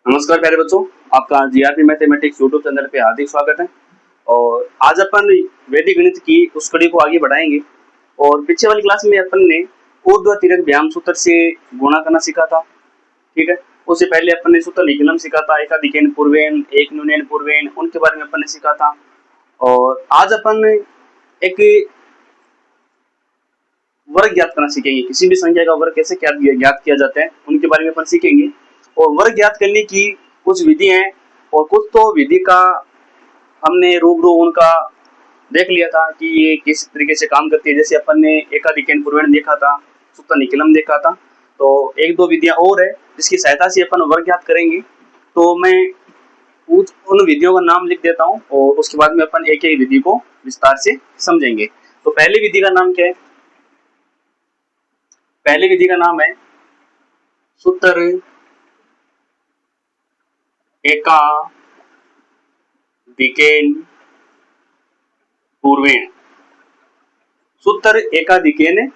नमस्कार प्यारे बच्चों, आपका जीआरपी मैथमेटिक्स यूट्यूब चैनल पे हार्दिक स्वागत है। और आज अपन वैदिक गणित की उस कड़ी को आगे बढ़ाएंगे। और पीछे वाली क्लास में अपन ने ऊर्ध्वतिरक व्यायाम सूत्र से गुणा करना सीखा था, ठीक है। उससे पहले अपन ने सूत्र निकलम सीखा था, एकाधिकन पूर्वेण, एक न्यूनयन पूर्वेण, उनके बारे में अपन ने सीखा था। और आज अपन एक वर्ग ज्ञात करना सीखेंगे, किसी भी संख्या का वर्ग कैसे ज्ञात किया जाता है उनके बारे में अपन सीखेंगे। और वर्ग ज्ञात करने की कुछ विधि है और कुछ तो विधि का हमने रूबरू उनका देख लिया था कि ये किस तरीके से काम करती है। जैसे अपन ने एकाधिकन पूर्वेण देखा था, सूत्र निकलम देखा था, तो एक दो विधियां और है जिसकी सहायता से अपन वर्ग ज्ञात करेंगे। तो मैं उन विधियों का नाम लिख देता हूँ और उसके बाद में अपन एक एक विधि को विस्तार से समझेंगे। तो पहली विधि का नाम क्या है? पहली विधि का नाम है सूत्र एकाधिकन पूर्वेण। सूत्र एकाधिकन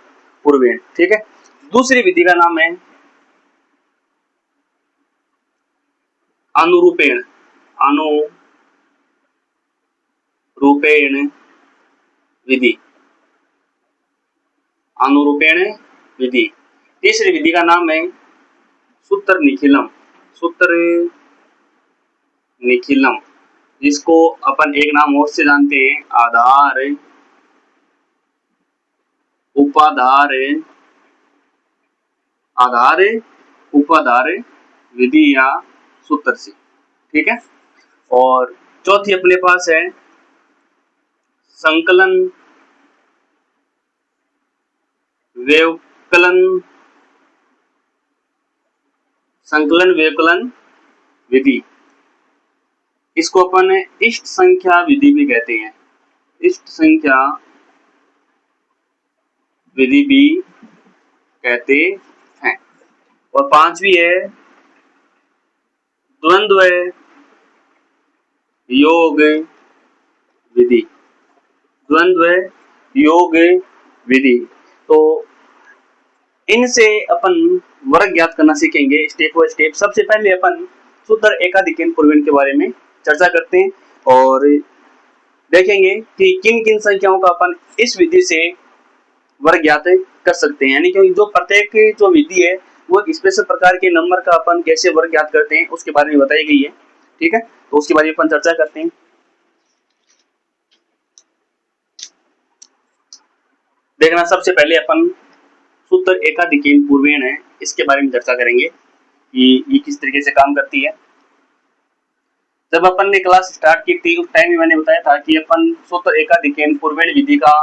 पूर्वेण, ठीक है। दूसरी विधि का नाम है अनुरूपेण। अनुरूपेण विधि। अनुरूपेण विधि। तीसरी विधि का नाम है सूत्र निखिलम। सूत्र निखिलम, जिसको अपन एक नाम और से जानते हैं, आधार उपाधार, आधार उपाधार विधि या सूत्र से, ठीक है। और चौथी अपने पास है संकलन व्यवकलन। संकलन व्यवकलन विधि, इसको अपन इष्ट संख्या विधि भी कहते हैं। इष्ट संख्या विधि भी कहते हैं। और पांचवी है द्वंद्व योग विधि। द्वंद्व योग विधि। तो इनसे अपन वर्ग ज्ञात करना सीखेंगे स्टेप बाय स्टेप। सबसे पहले अपन सूत्र एकाधिकन पूर्वेण के बारे में चर्चा करते हैं और देखेंगे कि किन किन संख्याओं का अपन इस विधि से वर्ग ज्ञात कर सकते हैं। यानी कि जो प्रत्येक जो विधि है वो एक स्पेशल प्रकार के नंबर का अपन कैसे वर्ग ज्ञात करते हैं उसके बारे में बताई गई है, ठीक है। तो उसके बारे में अपन चर्चा करते हैं। देखना, सबसे पहले अपन सूत्र एकाधिकन पूर्वेण है, इसके बारे में चर्चा करेंगे कि ये किस तरीके से काम करती है। जब अपन ने क्लास स्टार्ट की थी उस टाइम में मैंने बताया था कि अपन सूत्र एकाधिकन पूर्वेण विधि का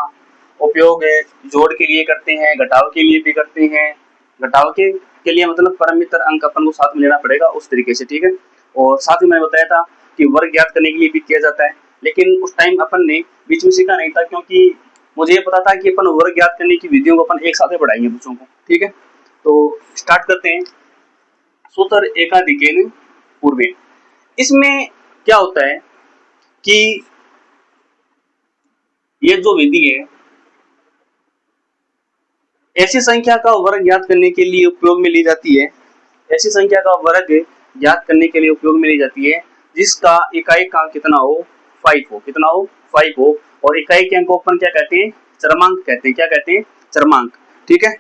उपयोग जोड़ के लिए करते हैं, घटाव के लिए भी करते हैं। घटाव के लिए मतलब परमित्र अंक अपन को साथ में लेना पड़ेगा उस तरीके से, ठीक है। और साथ ही मैंने बताया था कि वर्ग ज्ञात करने के लिए भी किया जाता है, लेकिन उस टाइम अपन ने बीच में सीखा नहीं था क्योंकि मुझे ये पता था कि अपन वर्ग ज्ञात करने की विधियों को अपन एक साथ पढ़ाएंगे बच्चों को, ठीक है। तो स्टार्ट करते हैं सूत्र एकाधिकन पूर्वेण। इसमें क्या होता है कि ये जो विधि है ऐसी संख्या का वर्ग ज्ञात करने के लिए उपयोग में ली जाती है। ऐसी संख्या का वर्ग ज्ञात करने के लिए उपयोग में ली जाती है जिसका इकाई का अंक कितना हो, 5 हो। कितना हो? 5 हो। और इकाई के अंक को अपन क्या कहते हैं? चरमांक कहते हैं। क्या कहते हैं? चरमांक, ठीक है।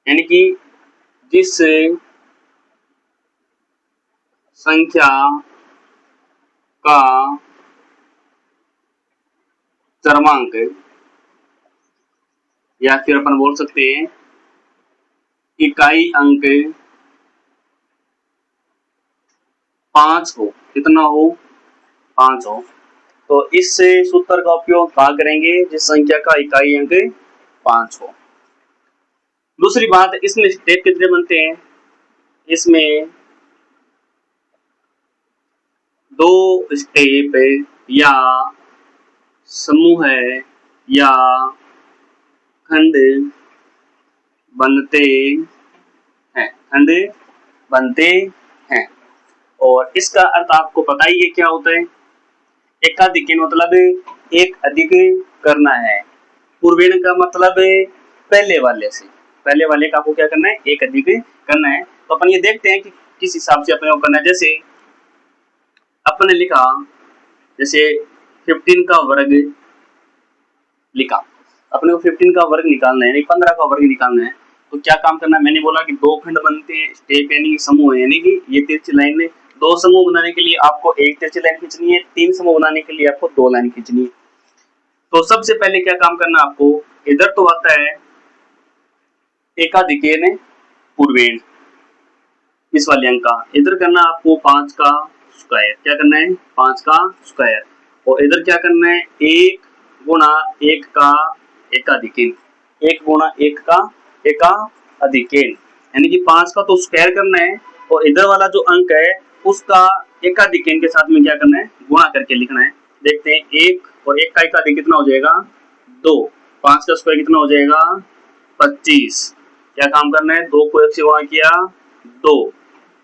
यानी कि जिस संख्या का चरमांक, या फिर अपन बोल सकते हैं इकाई अंक 5 हो। कितना हो? 5 हो। तो इस सूत्र का उपयोग कहाँ करेंगे? जिस संख्या का इकाई अंक 5 हो। दूसरी बात, इसमें स्टेप कितने बनते हैं? इसमें 2 स्टेप या समूह या खंड बनते हैं। खंड बनते हैं। और इसका अर्थ आपको पता ही है क्या होता है। एकाधिकन मतलब एक अधिक करना है। पूर्वेण का मतलब पहले वाले से, पहले वाले का आपको क्या करना है, एक अधिक करना है। तो अपन ये देखते हैं कि किस हिसाब से अपने को करना है। जैसे अपन ने लिखा, जैसे 15 का वर्ग लिखा, अपने को 15 का वर्ग निकालना है, यानी 15 का वर्ग निकालना है। तो क्या काम करना है, मैंने बोला कि दो खंड बनते हैं, स्टेप यानी समूह है, यानी कि ये तिरछी लाइन में दो समूह बनाने के लिए आपको एक तिरछी लाइन खींचनी है, तीन समूह बनाने के लिए आपको दो लाइन खींचनी है। तो सबसे पहले क्या काम करना आपको, इधर तो आता है एकाधिकेन पूर्वेण, इस वाले अंक का, इधर करना आपको 5 का स्क्वायर, क्या करना है 5 का स्क्वायर, और इधर क्या करना है 1 गुणा 1 का एकाधिकेन, 1 गुणा 1 का एकाधिकेन, यानी कि 5 का तो स्क्वायर करना है, और इधर वाला जो अंक है उसका एकाधिकेन के साथ में क्या करना है, गुणा करके लिखना है। देखते हैं 1 और 1 का एकाधिक कितना हो जाएगा 2, 5 का स्क्वायर कितना हो जाएगा 25, क्या काम करना है 2 को 1 से गुणा किया 2,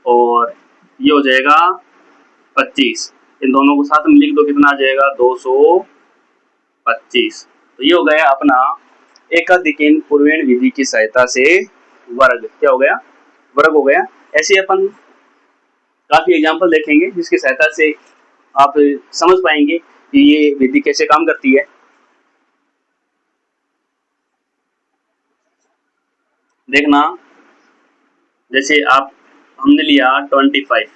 और ये हो जाएगा 25, इन दोनों को साथ में लिख दो कितना आ जाएगा 225। तो ये हो गया अपना एकाधिकेन पूर्वेण विधि की सहायता से वर्ग, क्या हो गया वर्ग हो गया। ऐसे अपन काफी एग्जांपल देखेंगे जिसकी सहायता से आप समझ पाएंगे कि ये विधि कैसे काम करती है। देखना, जैसे आप हमने लिया 25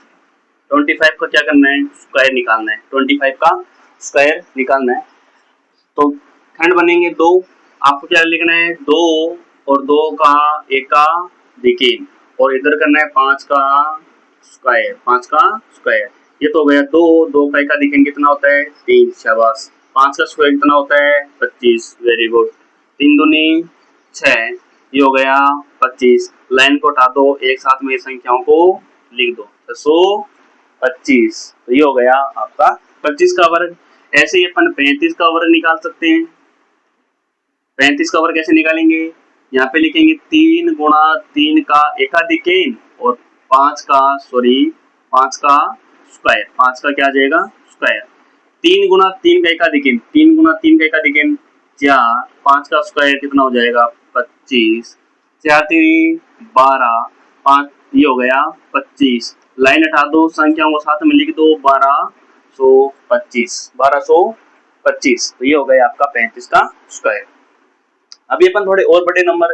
का क्या करना है स्क्वायर निकालना है, 25 का स्क्वायर निकालना है। तो खंड बनेंगे दो, आपको क्या लिखना है 2 और 2 का एकाधिकेन, और इधर करना है 5 का स्क्वायर, 5 का स्क्वायर, ये तो हो गया 2 का एकाधिकेन कितना होता है 3, शाबाश, 5 का स्क्वायर कितना होता है 25, वेरी गुड, 3 दूनी 6, ये हो गया 25, लाइन को उठा दो, एक साथ में संख्याओं को लिख दो 625, तो ये हो गया आपका 25 का वर्ग। ऐसे ही अपन 35 का वर्ग निकाल सकते हैं। 35 का वर्ग कैसे निकालेंगे, यहाँ पे लिखेंगे 3 गुणा 3 का एकाधिकेन और 5 का स्क्वायर, 5 का क्या आ जाएगा स्क्वायर, 3 गुणा 3 का एकाधिकेन, 3 गुणा 3 का एकाधिकेन 4, 5 का स्क्वायर कितना हो जाएगा 25, 4 3 12, 5, ये हो गया 25, लाइन हटा दो, संख्याओं को साथ में लिख दो 1225, तो ये हो गया आपका 35 का स्क्वायर। अभी अपन थोड़े और बड़े नंबर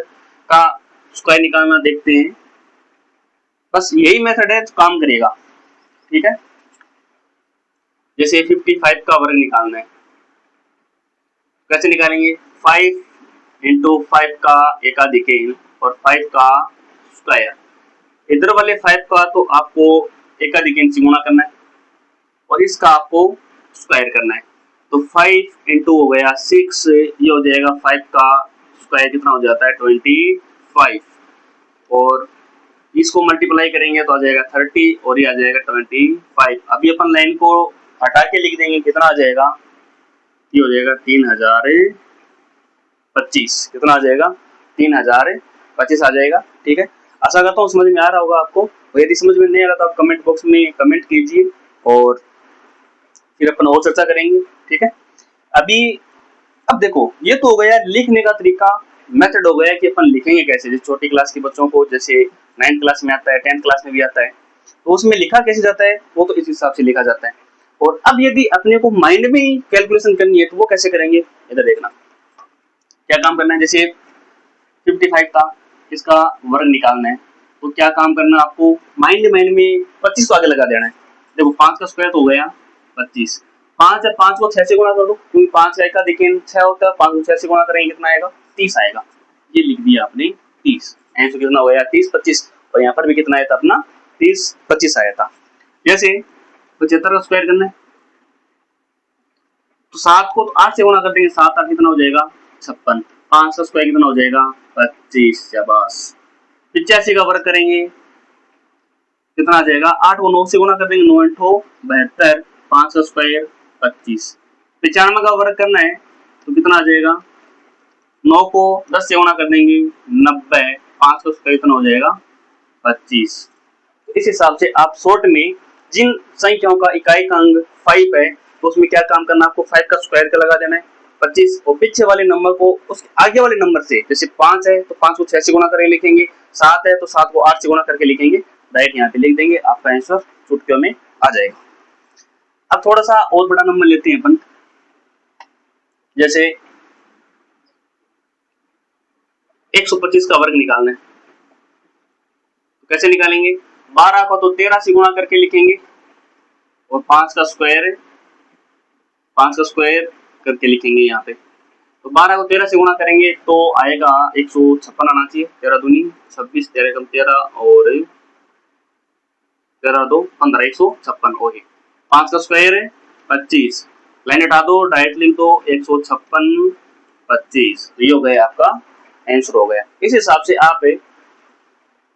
का स्क्वायर निकालना देखते हैं, बस यही मेथड है जो काम करेगा, ठीक है। जैसे 55 का वर्ग निकालना है, कैसे निकालेंगे 5 इंटू 5 का एकाधिकेन और 5 का स्क्वायर, इधर वाले 5 का तो आपको एकाधिकेन से गुणा करना है और इसका आपको स्क्वायर करना है। तो 5 इंटू हो गया 6, ये हो जाएगा 5 का स्क्वायर कितना हो जाता है 25, और इसको मल्टीप्लाई करेंगे तो आ जाएगा 30 और ये आ जाएगा 25। अभी अपन लाइन को हटा के लिख देंगे, कितना आ जाएगा, ये हो जाएगा 3025, कितना आ जाएगा 3025 आ जाएगा, ठीक है। आशा करता हूँ समझ में आ रहा होगा आपको, और यदि समझ में नहीं आ रहा तो आप कमेंट बॉक्स में कमेंट कीजिए और फिर अपन और चर्चा करेंगे, ठीक है। अब देखो, ये तो हो गया लिखने का तरीका, मेथड हो गया कि अपन लिखेंगे कैसे, जैसे छोटी क्लास के बच्चों को जैसे 9th क्लास में आता है, 10th क्लास में भी आता है, तो उसमें लिखा कैसे जाता है वो तो इस हिसाब से लिखा जाता है। और अब यदि अपने को माइंड में ही कैलकुलेशन करनी है तो वो कैसे करेंगे, इधर देखना क्या काम करना है। जैसे 55 का इसका वर्ग निकालना है, तो क्या काम करना आपको, माइंड में 25 को आगे लगा देना है। देखो 5 का स्क्वायर तो हो गया 25, 5 को 6 से गुणा कर दो, क्योंकि 5 का एकाधिकेन 6 होता है, 5 को 6 से गुणा करेंगे कितना आएगा 30 आएगा, ये लिख दिया आपने 30, आंसर कितना हो गया 3025, और यहाँ पर भी कितना आया था अपना 3025 आया था। जैसे 75 का स्क्वायर करना है, तो 7 को 8 से गुणा कर देंगे, 7 8 कितना हो जाएगा 56, 5 का स्क्वायर कितना हो जाएगा 25, शाबाश। 85 का वर्ग करेंगे कितना आ जाएगा, 8 को 9 से गुणा कर देंगे, 9 8 72, 5 का स्क्वायर 25। 95 का वर्ग करना है तो कितना आ जाएगा, 9 को 10 से गुणा कर देंगे 90, 5 का स्क्वायर कितना हो जाएगा 25। इस हिसाब से आप शॉर्ट में जिन संख्याओं का इकाई का अंग 5 है तो उसमें क्या काम करना, आपको 5 का स्क्वायर का लगा देना है, 25 और पीछे वाले नंबर को उसके आगे वाले नंबर से, जैसे 5 है तो 5 को 6 से गुणा करके लिखेंगे, 7 है तो 7 को 8 से गुणा करके लिखेंगे, डायरेक्ट यहाँ पे लिख देंगे, आपका आंसर चुटकियों में आ जाएगा। अब थोड़ा सा और बड़ा नंबर लेते हैं अपन, जैसे 125 का वर्ग निकालना है, तो कैसे निकालेंगे? 12 को तो 13 से गुणा करके लिखेंगे और 5 का स्क्वायर करके लिखेंगे यहाँ पे। तो 12 को 13 से गुणा करेंगे तो आएगा 156 आना चाहिए। 13 दूनी 26, 13 कम 13 और 13 दो 15, 156 हो गए। 5 का स्क्वायर है 25, लाइन हटा दो, डायरेक्ट लिख दो 156 25, ये हो गया आपका आंसर हो गया। इस हिसाब से आप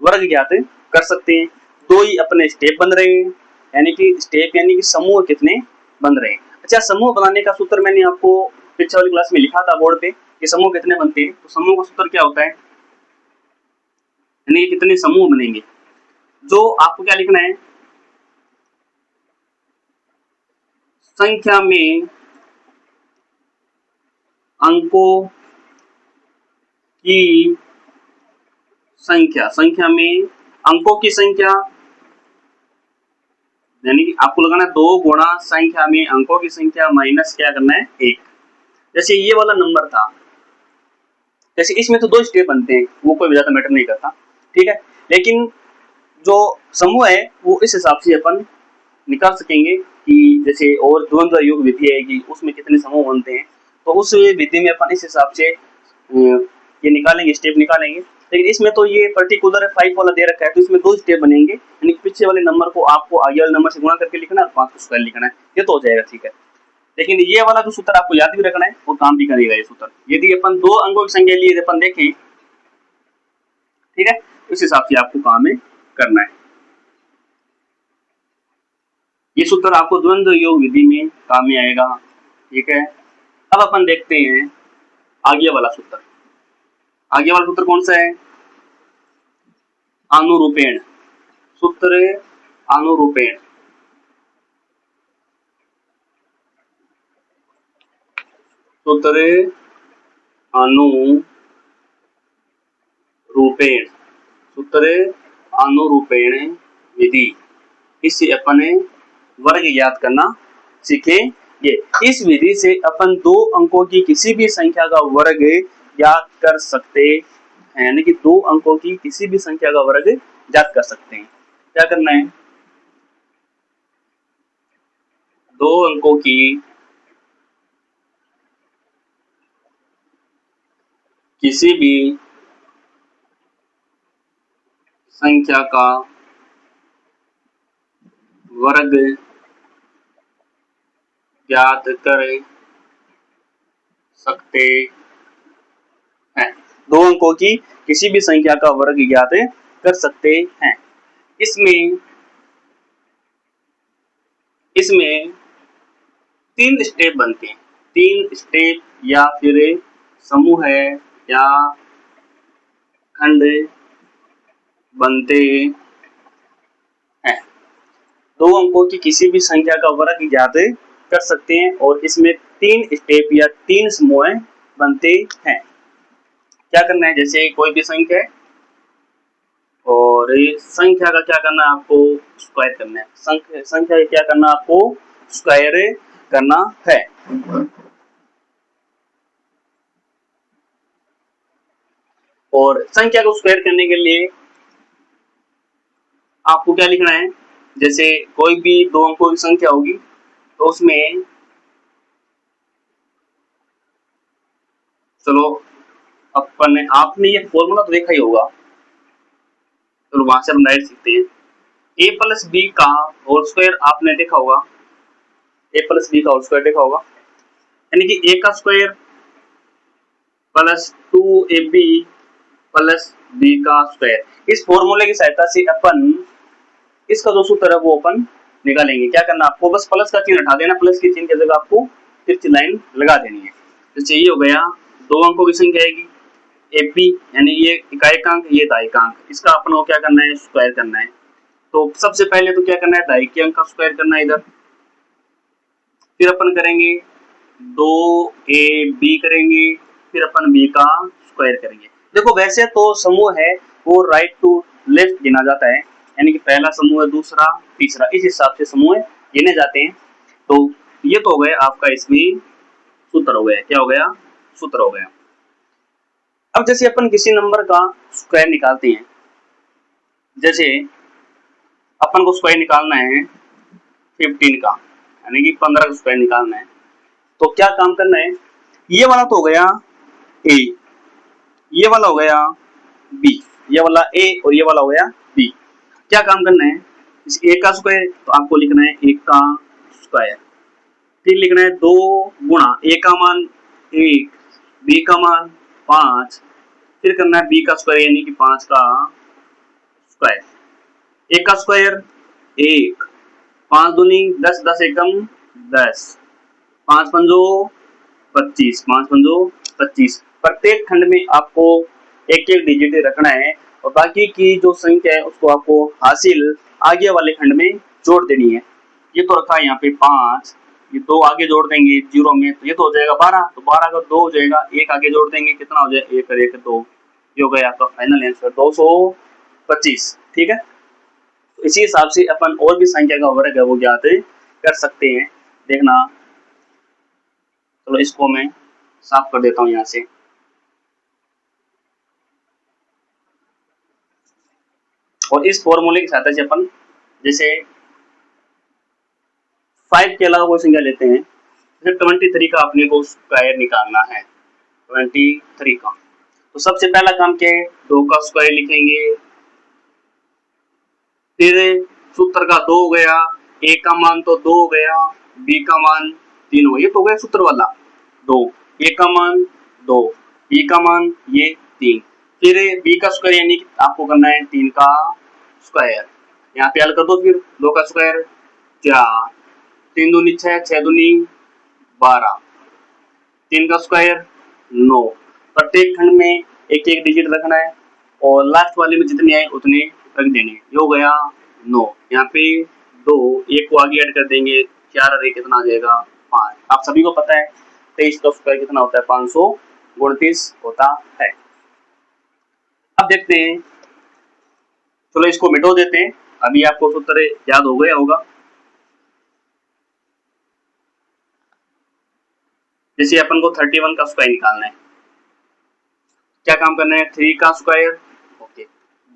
वर्ग ज्ञात कर सकते हैं। दो ही अपने स्टेप बन रहे हैं, यानी कि स्टेप यानी कि समूह कितने बन रहे हैं। अच्छा, समूह बनाने का सूत्र मैंने आपको पिछले वाली क्लास में लिखा था बोर्ड पे कि समूह कितने बनते हैं। तो समूह का सूत्र क्या होता है, यानी कितने समूह बनेंगे। जो आपको क्या लिखना है, संख्या में अंकों की संख्या में अंकों की संख्या, यानी कि आपको लगाना 2 गुणा संख्या में अंकों की संख्या माइनस क्या करना है 1। जैसे ये वाला नंबर था, जैसे इसमें तो 2 स्टेप बनते हैं, वो कोई ज्यादा मैटर नहीं करता, ठीक है। लेकिन जो समूह है वो इस हिसाब से अपन निकाल सकेंगे कि जैसे और द्वंद्व युग विधि आएगी उसमें कितने समूह बनते हैं, तो उस विधि में अपन इस हिसाब से ये निकालेंगे, स्टेप निकालेंगे। लेकिन इसमें तो ये पर्टिकुलर 5 वाला दे रखा है, तो इसमें 2 स्टेप बनेंगे, यानी पीछे वाले नंबर को आपको आगे वाले नंबर से गुणा करके लिखना है और 5 को स्क्वायर लिखना है, ये तो हो जाएगा, ठीक है। लेकिन ये वाला जो सूत्र आपको याद भी रखना है वो काम भी करेगा ये सूत्र। यदि अपन 2 अंकों की संख्या लिए अपन देखें, ठीक है, इस हिसाब से आपको काम में करना है। ये सूत्र आपको द्वंद्व योग विधि में काम में आएगा, ठीक है। अब अपन देखते हैं आगे वाला सूत्र। आगे वाला सूत्र कौन सा है, अनुरूपेण सूत्र, अनुरूपेण सूत्र, अनुरूपेण सूत्र, अनुरूपेण विधि, इससे अपन वर्ग ज्ञात करना सीखेंगे। इस विधि से अपन 2 अंकों की किसी भी संख्या का वर्ग ज्ञात कर सकते हैं, यानी कि 2 अंकों की किसी भी संख्या का वर्ग ज्ञात कर सकते हैं। क्या करना है, 2 अंकों की किसी भी संख्या का वर्ग ज्ञात कर सकते हैं। 2 अंकों की किसी भी संख्या का वर्ग ज्ञात कर सकते हैं। इसमें 3 स्टेप बनते हैं, 3 स्टेप या फिर समूह है या खंड बनते हैं। 2 अंकों की किसी भी संख्या का वर्ग ज्ञात कर सकते हैं और इसमें 3 स्टेप या 3 समूह बनते हैं। क्या करना है, जैसे कोई भी संख्या है और संख्या का क्या करना है, आपको स्क्वायर करना है। संख्या का क्या करना है, आपको स्क्वायर करना है। और संख्या को स्क्वायर करने के लिए आपको क्या लिखना है, जैसे कोई भी 2 अंकों की संख्या होगी तो उसमें चलो आपने ये फॉर्मूला तो देखा ही होगा, चलो वहां से हम डायरेक्ट सीखते हैं। a प्लस बी का होल स्क्वायर आपने देखा होगा, a प्लस बी का होल स्क्वायर देखा होगा, यानी कि a का square plus 2ab plus b का स्क्वायर। इस फॉर्मूले की सहायता से अपन इसका जो सूत्र है वो अपन निकालेंगे। क्या करना, आपको बस प्लस का चिन्ह हटा देना, प्लस के चिन्ह की जगह आपको तिरछी लाइन लगा देनी है। जैसे ये हो गया 2 अंकों की संख्या आएगी ab, यानी ये इकाइकांक ये दायिकांक, इसका अपन को क्या करना है, स्क्वायर करना है। तो सबसे पहले तो क्या करना है, दायिकी अंक का स्क्वायर करना है इधर, फिर अपन करेंगे 2ab करेंगे, फिर अपन b का स्क्वायर करेंगे। देखो वैसे तो समूह है वो राइट टू लेफ्ट गिना जाता है, यानी कि पहला समूह है, दूसरा, तीसरा, इस हिसाब से समूह गिने जाते हैं। तो ये तो हो गया आपका इसमें सूत्र हो गया, क्या हो गया, सूत्र हो गया। अब जैसे अपन किसी नंबर का स्क्वायर निकालते हैं, जैसे अपन को स्क्वायर निकालना है 15 का, यानी कि 15 का स्क्वायर निकालना है, तो क्या काम करना है, ये वाला तो हो गया ए, ये वाला हो गया बी, ये वाला ए और ये वाला हो गया बी। क्या काम करना है, इस ए का स्क्वायर तो आपको लिखना है 1 का स्क्वायर, फिर लिखना है 2 गुणा ए का मान 1, बी का मान 5, फिर करना है बी का स्क्वायर यानी कि 5 का स्क्वायर। 1 का स्क्वायर 1, 5 दूनी 10, 10 एकम 10, 5 पंजो 25, 5 पंजो 25। प्रत्येक खंड में आपको एक एक डिजिट रखना है और बाकी की जो संख्या है उसको आपको हासिल आगे वाले खंड में जोड़ देनी है। ये तो रखा है यहाँ पे 5, ये 2 आगे जोड़ देंगे 0 में, तो ये तो हो जाएगा 12, तो 12 का 2 हो जाएगा, 1 आगे जोड़ देंगे कितना हो जाएगा, 1 और 1 2, ये हो गया आपका फाइनल आंसर 225। ठीक है, तो इसी हिसाब से अपन और भी संख्या का वर्ग है वो ज्ञात कर सकते हैं। देखना, चलो इसको मैं साफ कर देता हूं यहाँ से। और इस फॉर्मूले की सहायता से अपन जैसे 5 के अलावा कोई संख्या लेते हैं, जैसे 23 का अपने को स्क्वायर निकालना है, 23 का, तो सबसे पहला काम क्या है, 2 का स्क्वायर लिखेंगे, फिर सूत्र का 2 हो गया, ए का मान तो 2 हो गया, बी का मान 3 हो गया, ये तो हो गया सूत्र वाला 2, ए का मान 2, बी का मान ये 3, फिर बी का स्क्वायर यानी कि आपको करना है 3 का स्क्वायर, यहाँ पे हल कर दो, फिर 2 का स्क्वायर 4, 3 दूनी 6, 6 दूनी 12, 3 का स्क्वायर 9। प्रत्येक खंड में एक एक डिजिट रखना है और लास्ट वाले में जितने आए उतने रख देने। ये हो गया 9, यहाँ पे 2, 1 को आगे ऐड कर देंगे, 4 और 1 कितना आ जाएगा 5। आप सभी को पता है 23 का स्क्वायर कितना होता है, 529 होता है। अब देखते हैं, चलो इसको मिटो देते हैं, अभी आपको सूत्र याद हो गया होगा। जैसे अपन को 31 का स्क्वायर निकालना है, क्या काम करना है, 3 का स्क्वायर, ओके,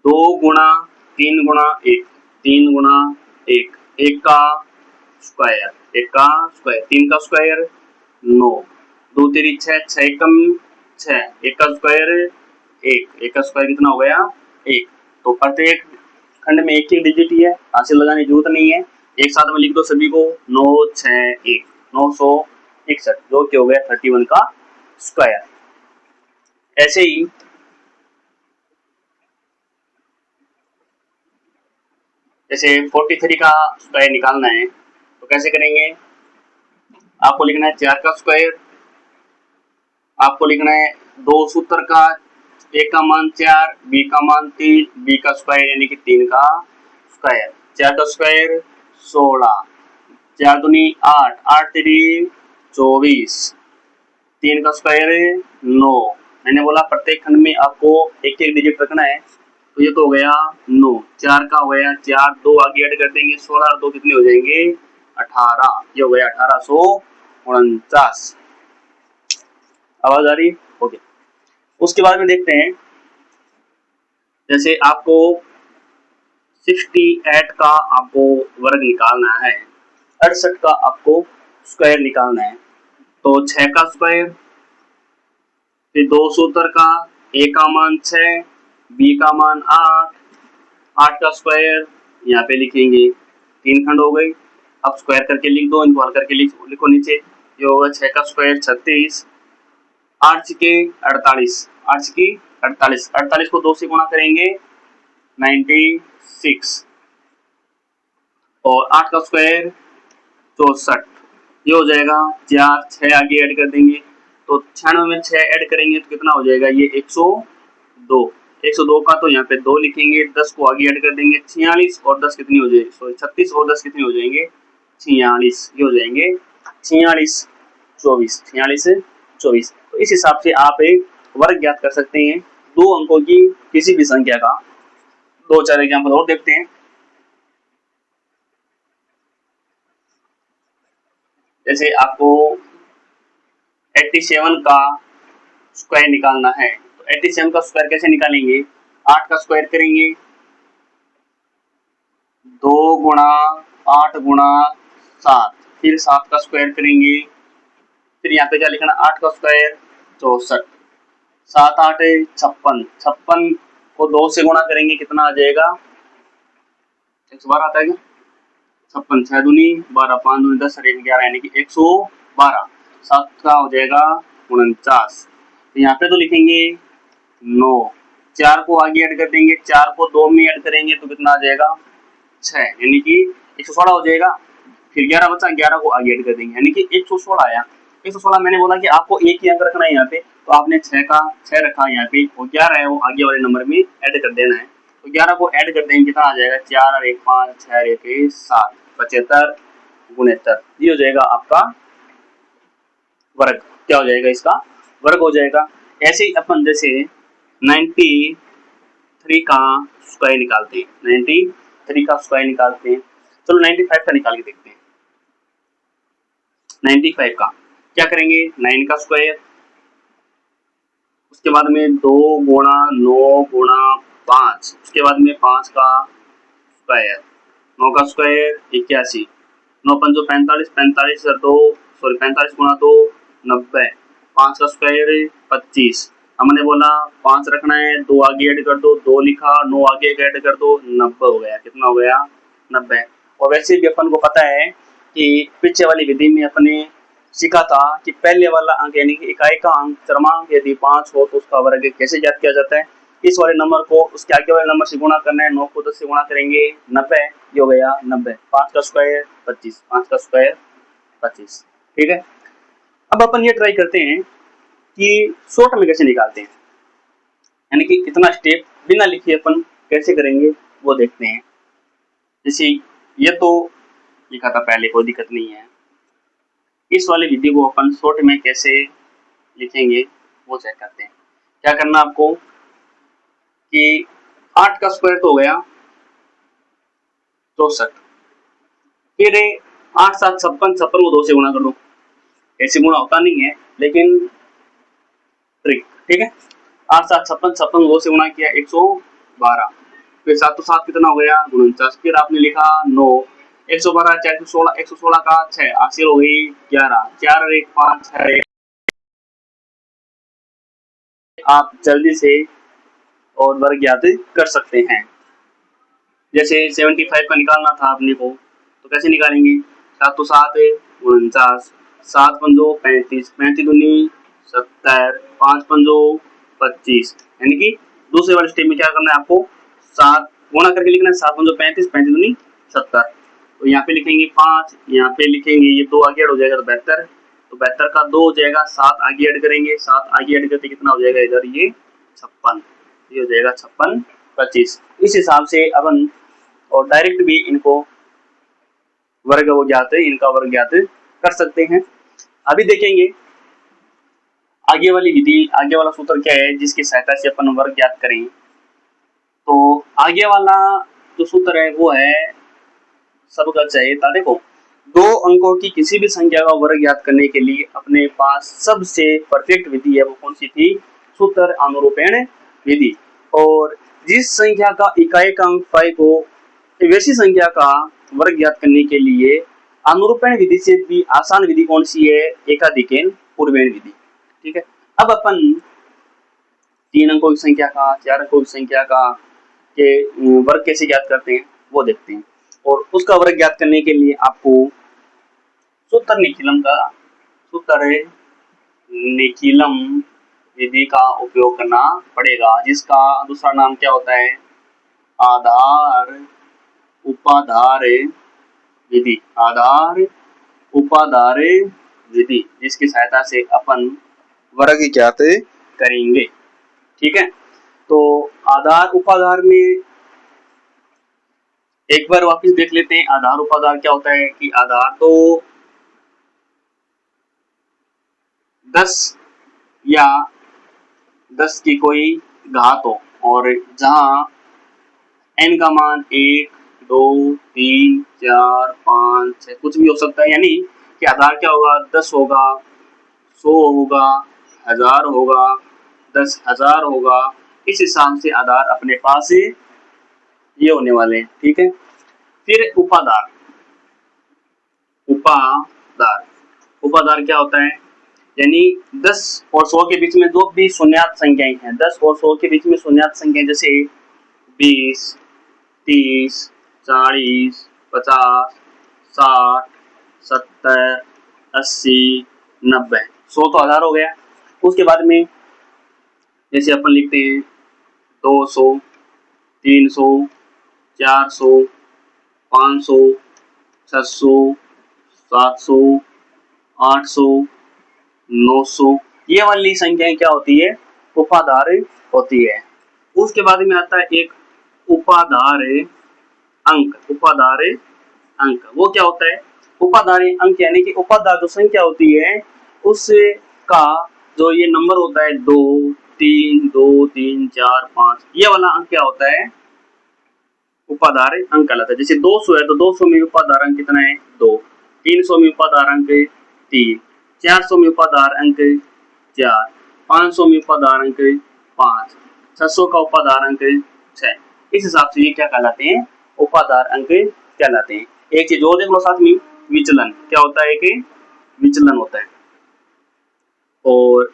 2 गुणा 3 गुणा 1, 3 गुणा 1, 1 का स्क्वायर, 1 का स्क्वायर, 3 का स्क्वायर 9, 2 3 6, 6 कम 6, 1 का स्क्वायर 1, 1 का स्क्वायर कितना हो गया 1। तो प्रत्येक खंड में एक ही डिजिट ही है, हासिल लगाने की जरूरत नहीं है, एक साथ में लिख दो सभी को, 9 6 1, 961, जो कि हो गया 31 का स्क्वायर। ऐसे ही जैसे 43 का स्क्वायर निकालना है तो कैसे करेंगे, आपको लिखना है 4 का स्क्वायर, आपको लिखना है 2 सूत्र का, ए का मान 4, बी का मान 3, बी का स्क्वायर यानी कि 3 का स्क्वायर, 4 का स्क्वायर 16, 4 दूनी 8, 8 3 24, 3 का स्क्वायर 9। मैंने बोला प्रत्येक खंड में आपको एक एक डिजिट रखना है, तो ये तो हो गया 9, 4 का हो गया 4, 2 आगे ऐड कर देंगे, 16 और 2 कितने हो जाएंगे 18, ये हो गया 1849। आवाज आ रही है, ओके। उसके बाद में देखते हैं, जैसे आपको 68 का आपको वर्ग निकालना है, 68 का आपको स्क्वायर निकालना है, तो 6 का स्क्वायर, फिर 2 सूत्र का, ए का मान 6, बी का मान 8, 8 का स्क्वायर यहाँ पे लिखेंगे, 3 खंड हो गई, अब स्क्वायर करके लिख दो, इनको हल करके लिखो नीचे, ये होगा 6 का स्क्वायर 36, 8 के 48, 8 की 48, 48 को 2 से गुणा करेंगे 96, और 8 का स्क्वायर 64, ये हो जाएगा 4, 6 आगे ऐड कर देंगे, तो 96 में 6 ऐड करेंगे तो कितना हो जाएगा, ये 102, 102 का तो यहाँ पे 2 लिखेंगे, 10 को आगे ऐड कर देंगे, 46 और 10 कितनी हो जाएगी, सॉरी 36 और 10 कितनी हो जाएंगे 46, ये हो जाएंगे 46, 24, 46 24। तो इस हिसाब से आप एक वर्ग ज्ञात कर सकते हैं दो अंकों की किसी भी संख्या का। दो चार एग्जाम्पल और देखते हैं। जैसे आपको 87 का स्क्वायर निकालना है, तो 87 का स्क्वायर कैसे निकालेंगे? 8 का स्क्वायर करेंगे, 2 गुणा 8 गुणा 7, फिर 7 का स्क्वायर करेंगे, फिर यहाँ पे क्या लिखना, 8 का स्क्वायर 64, 7 8 56, 56 को 2 से गुणा करेंगे, कितना आ जाएगा? 112 आता है क्या? 56 6 दूनी 12, 5 दूनी 10 और 1 11, यानी कि 112। 7 का हो जाएगा 49। यहाँ पे तो लिखेंगे 9, 4 को आगे ऐड कर देंगे, 4 को 2 में ऐड करेंगे तो कितना आ जाएगा? 6, यानी कि 116 हो जाएगा। फिर 11 बचा, 11 को आगे ऐड कर देंगे, यानी कि 116 आया। 116 मैंने बोला कि आपको एक ही अंक रखना है यहाँ पे, तो आपने 6 का 6 रखा यहाँ पे, और 11 है वो आगे वाले नंबर में ऐड कर देना है। तो 11 को ऐड कर देंगे, कितना आ जाएगा? 4 और 1 5, 6 और 1 7, 75 69। ये हो जाएगा आपका वर्ग। क्या हो जाएगा? इसका वर्ग हो जाएगा। ऐसे ही अपन जैसे 93 का स्क्वायर निकालते हैं, 93 का स्क्वायर निकालते हैं। चलो 95 का निकाल के देखते हैं। 95 का क्या करेंगे? 9 का स्क्वायर, उसके बाद में 2 गुणा 9 गुणा 5, उसके बाद में 5 का स्क्वायर, 9 का स्क्वायर 81, 9 पंजो 45, 45 और 2 सॉरी 45 गुणा 2 90, 5 का स्क्वायर 25। हमने बोला 5 रखना है, 2 आगे ऐड कर दो, 2 लिखा, 9 आगे ऐड कर दो, 90 हो गया। कितना हो गया? 90। और वैसे भी अपन को पता है कि पीछे वाली विधि में अपने सीखा था कि पहले वाला अंक यानी कि इकाई का अंक क्रमांक यदि 5 हो तो उसका वर्ग कैसे ज्ञात किया जाता है? इस वाले नंबर को उसके आगे वाले नंबर से गुणा करना है, 9 को 10 से गुणा करेंगे, 90। ये हो गया 90। 5 का स्क्वायर 25, 5 का स्क्वायर 25। ठीक है। अब अपन ये ट्राई करते हैं कि शॉर्ट में कैसे निकालते हैं, यानी कि इतना स्टेप बिना लिखे अपन कैसे करेंगे वो देखते हैं। जैसे ये तो लिखा था पहले, कोई दिक्कत नहीं है। इस वाली विधि को अपन शॉर्ट में कैसे लिखेंगे वो चेक करते हैं। क्या करना आपको कि 8 का स्क्वायर तो हो गया 64, फिर 8 7 56, 56 को 2 से गुणा कर दो। ऐसे गुणा होता नहीं है लेकिन ट्रिक, ठीक है। 8 7 56, 56 को 2 से गुणा किया 112, फिर 7 तो 7 कितना हो गया? 49, फिर आपने लिखा 9, 112 4 116, 116 का 6, हासिल हो गई 11, 4 और 1 5 6। आप जल्दी से और वर्ग ज्ञात कर सकते हैं। जैसे 75 का निकालना था अपने को, तो कैसे निकालेंगे? 7 तो 7 49, 7 पंजो 35, 35 दूनी 70, 5 पंजो 25, यानी कि दूसरे वाले स्टेप में क्या करना है आपको? 7 गुणा करके लिखना है, 7 पंजो 35, 35 दूनी 70। तो यहाँ पे लिखेंगे 5, यहाँ पे लिखेंगे, ये 2 आगे ऐड हो जाएगा तो 72, तो 72 का 2 हो जाएगा, 7 आगे ऐड करेंगे, 7 आगे ऐड करते कितना हो जाएगा इधर? ये 56, ये हो जाएगा 56 25। इस हिसाब से अपन और डायरेक्ट भी इनको वर्ग वो ज्ञात इनका वर्ग ज्ञात कर सकते हैं। अभी देखेंगे आगे वाली विधि, आगे वाला सूत्र क्या है जिसकी सहायता से अपन वर्ग ज्ञात करें। तो आगे वाला जो सूत्र है वो है सबका चाहिए था। देखो, दो अंकों की किसी भी संख्या का वर्ग ज्ञात करने के लिए अपने पास सबसे परफेक्ट विधि है वो कौन सी थी? सूत्र अनुरूपेण विधि। और जिस संख्या का इकाई का अंक 5 हो, वैसी संख्या का वर्ग ज्ञात करने के लिए अनुरूपण विधि से भी आसान विधि कौन सी है? एकाधिकेन पूर्वेण विधि। ठीक है। अब अपन 3 अंकों की संख्या का, 4 अंकों की संख्या का के वर्ग कैसे ज्ञात करते हैं वो देखते हैं। और उसका वर्ग ज्ञात करने के लिए आपको सूत्र निखिलम विधि का उपयोग करना पड़ेगा, जिसका दूसरा नाम क्या होता है? आधार उपाधार विधि। आधार उपाधार विधि, जिसकी सहायता से अपन वर्ग ज्ञात करेंगे। ठीक है। तो आधार उपाधार में एक बार वापस देख लेते हैं। आधार उपाधार क्या होता है कि आधार तो 10 या 10 की कोई घात हो और जहां n का मान 1, 2, 3, 4, 5, 6 कुछ भी हो सकता है, यानी कि आधार क्या होगा, 10 होगा, 100 होगा, 1000 होगा, 10,000 होगा। इस हिसाब से आधार अपने पास ये होने वाले हैं, ठीक है। फिर उपादार, उपादार उपादार क्या होता है, यानी 10 और 100 के बीच में जो भी शून्यात संख्याएं हैं, 10 और 100 के बीच में शून्यात संख्याएं जैसे 20, 30, 40, 50, 60, 70, 80, 90, 100 तो 1000 हो गया। उसके बाद में जैसे अपन लिखते हैं 200, 300, 400, 500, 600, 700, 800, 900, ये वाली संख्याएं क्या होती है, उपाधार होती है। उसके बाद में आता है एक उपाधार अंक। उपाधार अंक वो क्या होता है, उपाधार अंक यानी कि उपाधार जो संख्या होती है उसका जो ये नंबर होता है 2, 3, 2, 3, 4, 5, ये वाला अंक क्या होता है, उपाधार अंक कहलाता है। जैसे 200 है तो 200 में उपाधार अंक कितना है, 2, 300 में उपाधार अंक 3, 400 में उपाधार अंक 4, 500 में उपाधार अंक 5, 600 का उपाधार अंक 6। इस हिसाब से ये क्या कहलाते हैं, उपाधार अंक कहलाते हैं। एक चीज और देख लो साथ में, विचलन क्या होता है, कि विचलन होता है। और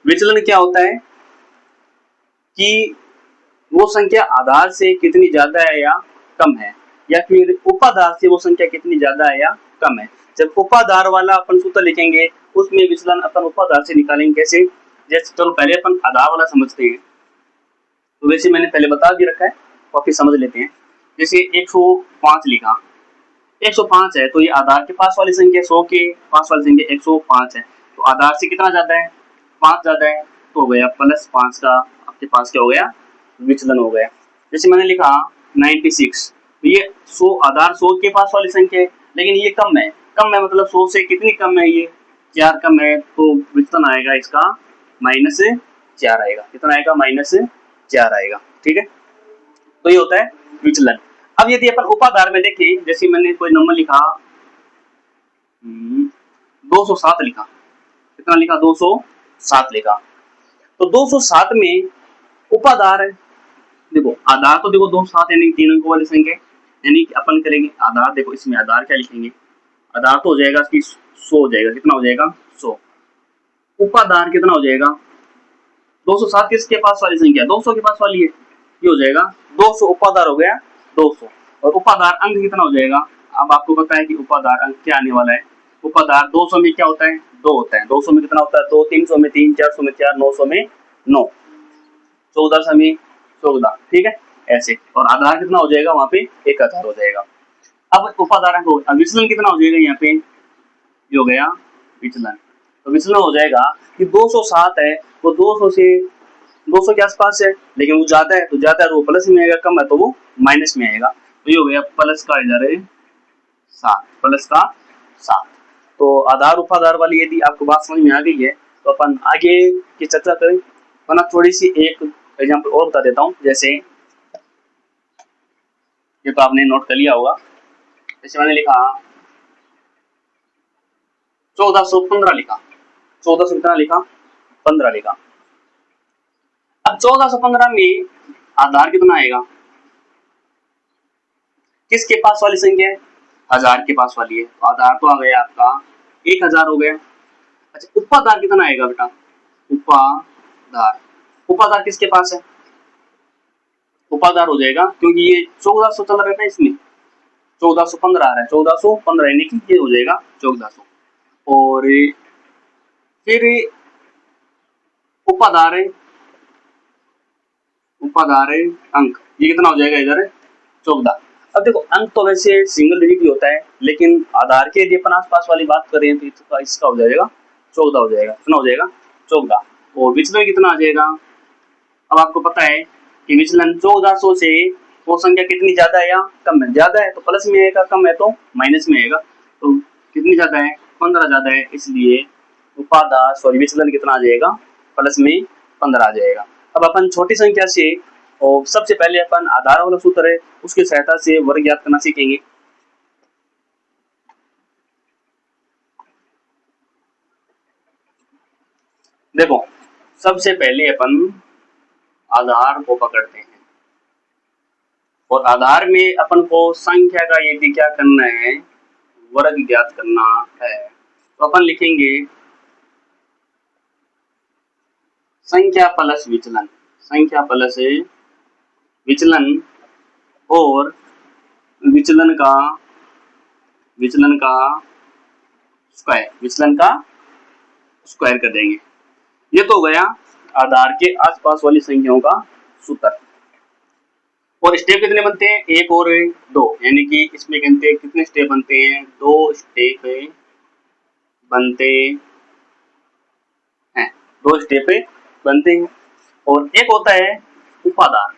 विचलन क्या होता है कि वो संख्या आधार से कितनी ज्यादा है या कम है, या फिर उपाधार से वो संख्या कितनी ज्यादा है या कम है। जब उपाधार वाला अपन सूत्र लिखेंगे उसमें विचलन अपन उपाधार से निकालेंगे कैसे, जैसे चलो पहले अपन आधार वाला समझते हैं। तो वैसे मैंने पहले बता भी रखा है, तो फिर समझ लेते हैं। जैसे 105 लिखा, 105 है तो ये आधार के पास वाली संख्या 100 के पास वाली संख्या 105 है, तो आधार से कितना ज्यादा है, 5 ज्यादा है, तो हो गया +5 का आपके पास क्या हो गया, विचलन हो गया। जैसे मैंने लिखा 96, तो ये 100 आधार 100 के पास वाली संख्या है, लेकिन ये कम है, कम है मतलब 100 से कितनी कम है, ये 4 कम है, तो विचलन आएगा इसका -4 आएगा। कितना आएगा, -4 आएगा, ठीक है। तो ये होता है विचलन। अब यदि अपन उपाधार में देखें, जैसे मैंने कोई नंबर लिखा 207 लिखा, कितना लिखा, 207 लिखा, तो 207 में उपाधार, देखो आधार तो देखो 207 यानी 3 अंकों वाली संख्या, यानी कि अपन करेंगे आधार, देखो इसमें आधार क्या लिखेंगे, आधार तो हो जाएगा इसकी 100 हो जाएगा, कितना हो जाएगा 100। उपाधार कितना हो जाएगा, 207 किसके पास वाली संख्या, 200 के पास वाली है, ये हो जाएगा 200, उपाधार हो गया 200, और उपाधार अंक कितना हो जाएगा। अब आपको पता है कि उपाधार अंक क्या आने वाला है, उपाधार 200 में क्या होता है, 2 होता है, 200 में कितना होता है 2, 300 में 3, 400 में 4, 900 में 9, 1400 में 14, ठीक है ऐसे। और आधार कितना हो जाएगा वहां पे 1000 हो जाएगा। अब उपाधार अंक विचलन कितना हो जाएगा, यहाँ पे ये हो गया विचलन, तो विचलन हो जाएगा कि 207 है वो 200 से 200 के आसपास है, लेकिन वो ज्यादा है तो ज्यादा है तो वो प्लस में आएगा, कम है तो वो माइनस में आएगा, तो ये हो गया प्लस का इधर 7, प्लस का 7। तो आधार उपाधार वाली यदि आपको बात समझ में आ गई है तो अपन आगे की चर्चा करें। वरना थोड़ी सी एक एग्जांपल और बता देता हूँ, जैसे ये तो आपने नोट कर लिया होगा, जैसे मैंने लिखा 1415 लिखा, 1400 कितना लिखा, 15 लिखा। अब 1415 में आधार कितना आएगा, किसके पास वाली संख्या है, 1000 के पास वाली है, तो आधार तो आ गया आपका 1000 हो गया। अच्छा उपाधार कितना आएगा बेटा, उपाधार, उपाधार किसके पास है, उपाधार हो जाएगा क्योंकि ये 1400 चल रहा है इसमें 1415 आ रहा है, 1415 यानी कि ये हो जाएगा 1400। और फिर उपाधार अंक ये कितना हो जाएगा इधर 14। अब देखो अंक तो वैसे सिंगल डिजिट ही होता है, लेकिन आधार के यदि अपन आसपास वाली बात करें तो इसका हो जाएगा 14 हो जाएगा, कितना हो जाएगा 14। और विचलन कितना आ जाएगा, अब आपको पता है कि विचलन 1400 से वो संख्या कितनी ज्यादा है या कम है, ज्यादा है तो प्लस में आएगा, कम है तो माइनस में आएगा, तो कितनी ज्यादा है 15 ज्यादा है, इसलिए उपादार सॉरी विचलन कितना आ जाएगा, प्लस में 15 आ जाएगा। अब अपन छोटी संख्या से और सबसे पहले अपन आधार वाला सूत्र है उसकी सहायता से वर्ग ज्ञात करना सीखेंगे। देखो सबसे पहले अपन आधार को पकड़ते हैं और आधार में अपन को संख्या का यदि क्या करना है, वर्ग ज्ञात करना है, तो अपन लिखेंगे संख्या प्लस विचलन, संख्या प्लस विचलन और विचलन का स्क्वायर, विचलन का स्क्वायर कर देंगे। ये तो गया आधार के आसपास वाली संख्याओं का सूत्र। और स्टेप कितने बनते हैं, एक और दो, यानी कि इसमें कितने स्टेप बनते हैं, 2 स्टेप बनते हैं, 2 स्टेप बनते हैं। और एक होता है उपादार,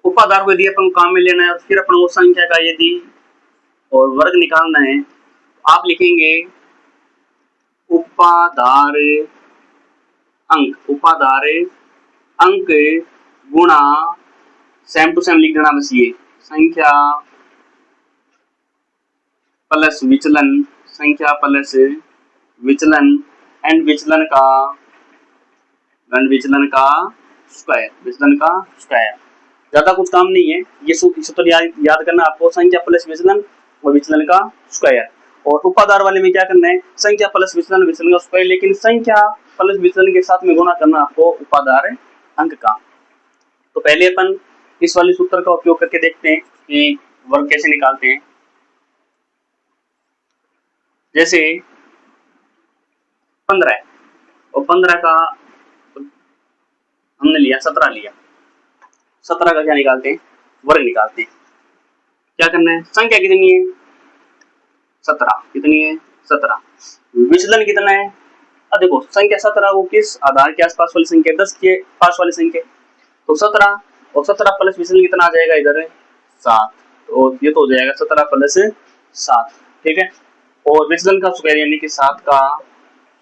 उपादार को यदि अपन काम में लेना है फिर अपन वो संख्या का यदि और वर्ग निकालना है तो आप लिखेंगे उपादार अंक, उपादार अंक गुणा सेम टू सेम लिख देना बस ये संख्या प्लस विचलन, संख्या प्लस विचलन एंड विचलन का स्क्वायर, विचलन का स्क्वायर। ज्यादा कुछ काम नहीं है, ये सूत्र याद करना आपको, संख्या प्लस विचलन और विचलन का स्क्वायर। और उपादार वाले में क्या करना है, संख्या प्लस विचलन, विचलन का स्क्वायर, लेकिन संख्या प्लस विचलन के साथ में गुणा करना आपको उपादार अंक का। तो पहले अपन इस वाले सूत्र का उपयोग करके देखते हैं कि वर्ग कैसे निकालते हैं। जैसे 15 है और 15 का हमने लिया 17 लिया, 17 का क्या निकालते हैं, वर्ग निकालते हैं। क्या करना है, संख्या कितनी है 17, कितनी है 17, विचलन कितना है, अब देखो संख्या 17 वो किस आधार के आसपास वाली संख्या, 10 के पास वाली संख्या, तो 17 और 17 प्लस विचलन कितना आ जाएगा इधर 7, तो ये तो हो जाएगा 17 प्लस 7, ठीक है। और विचलन का स्क्वायर यानी कि 7 का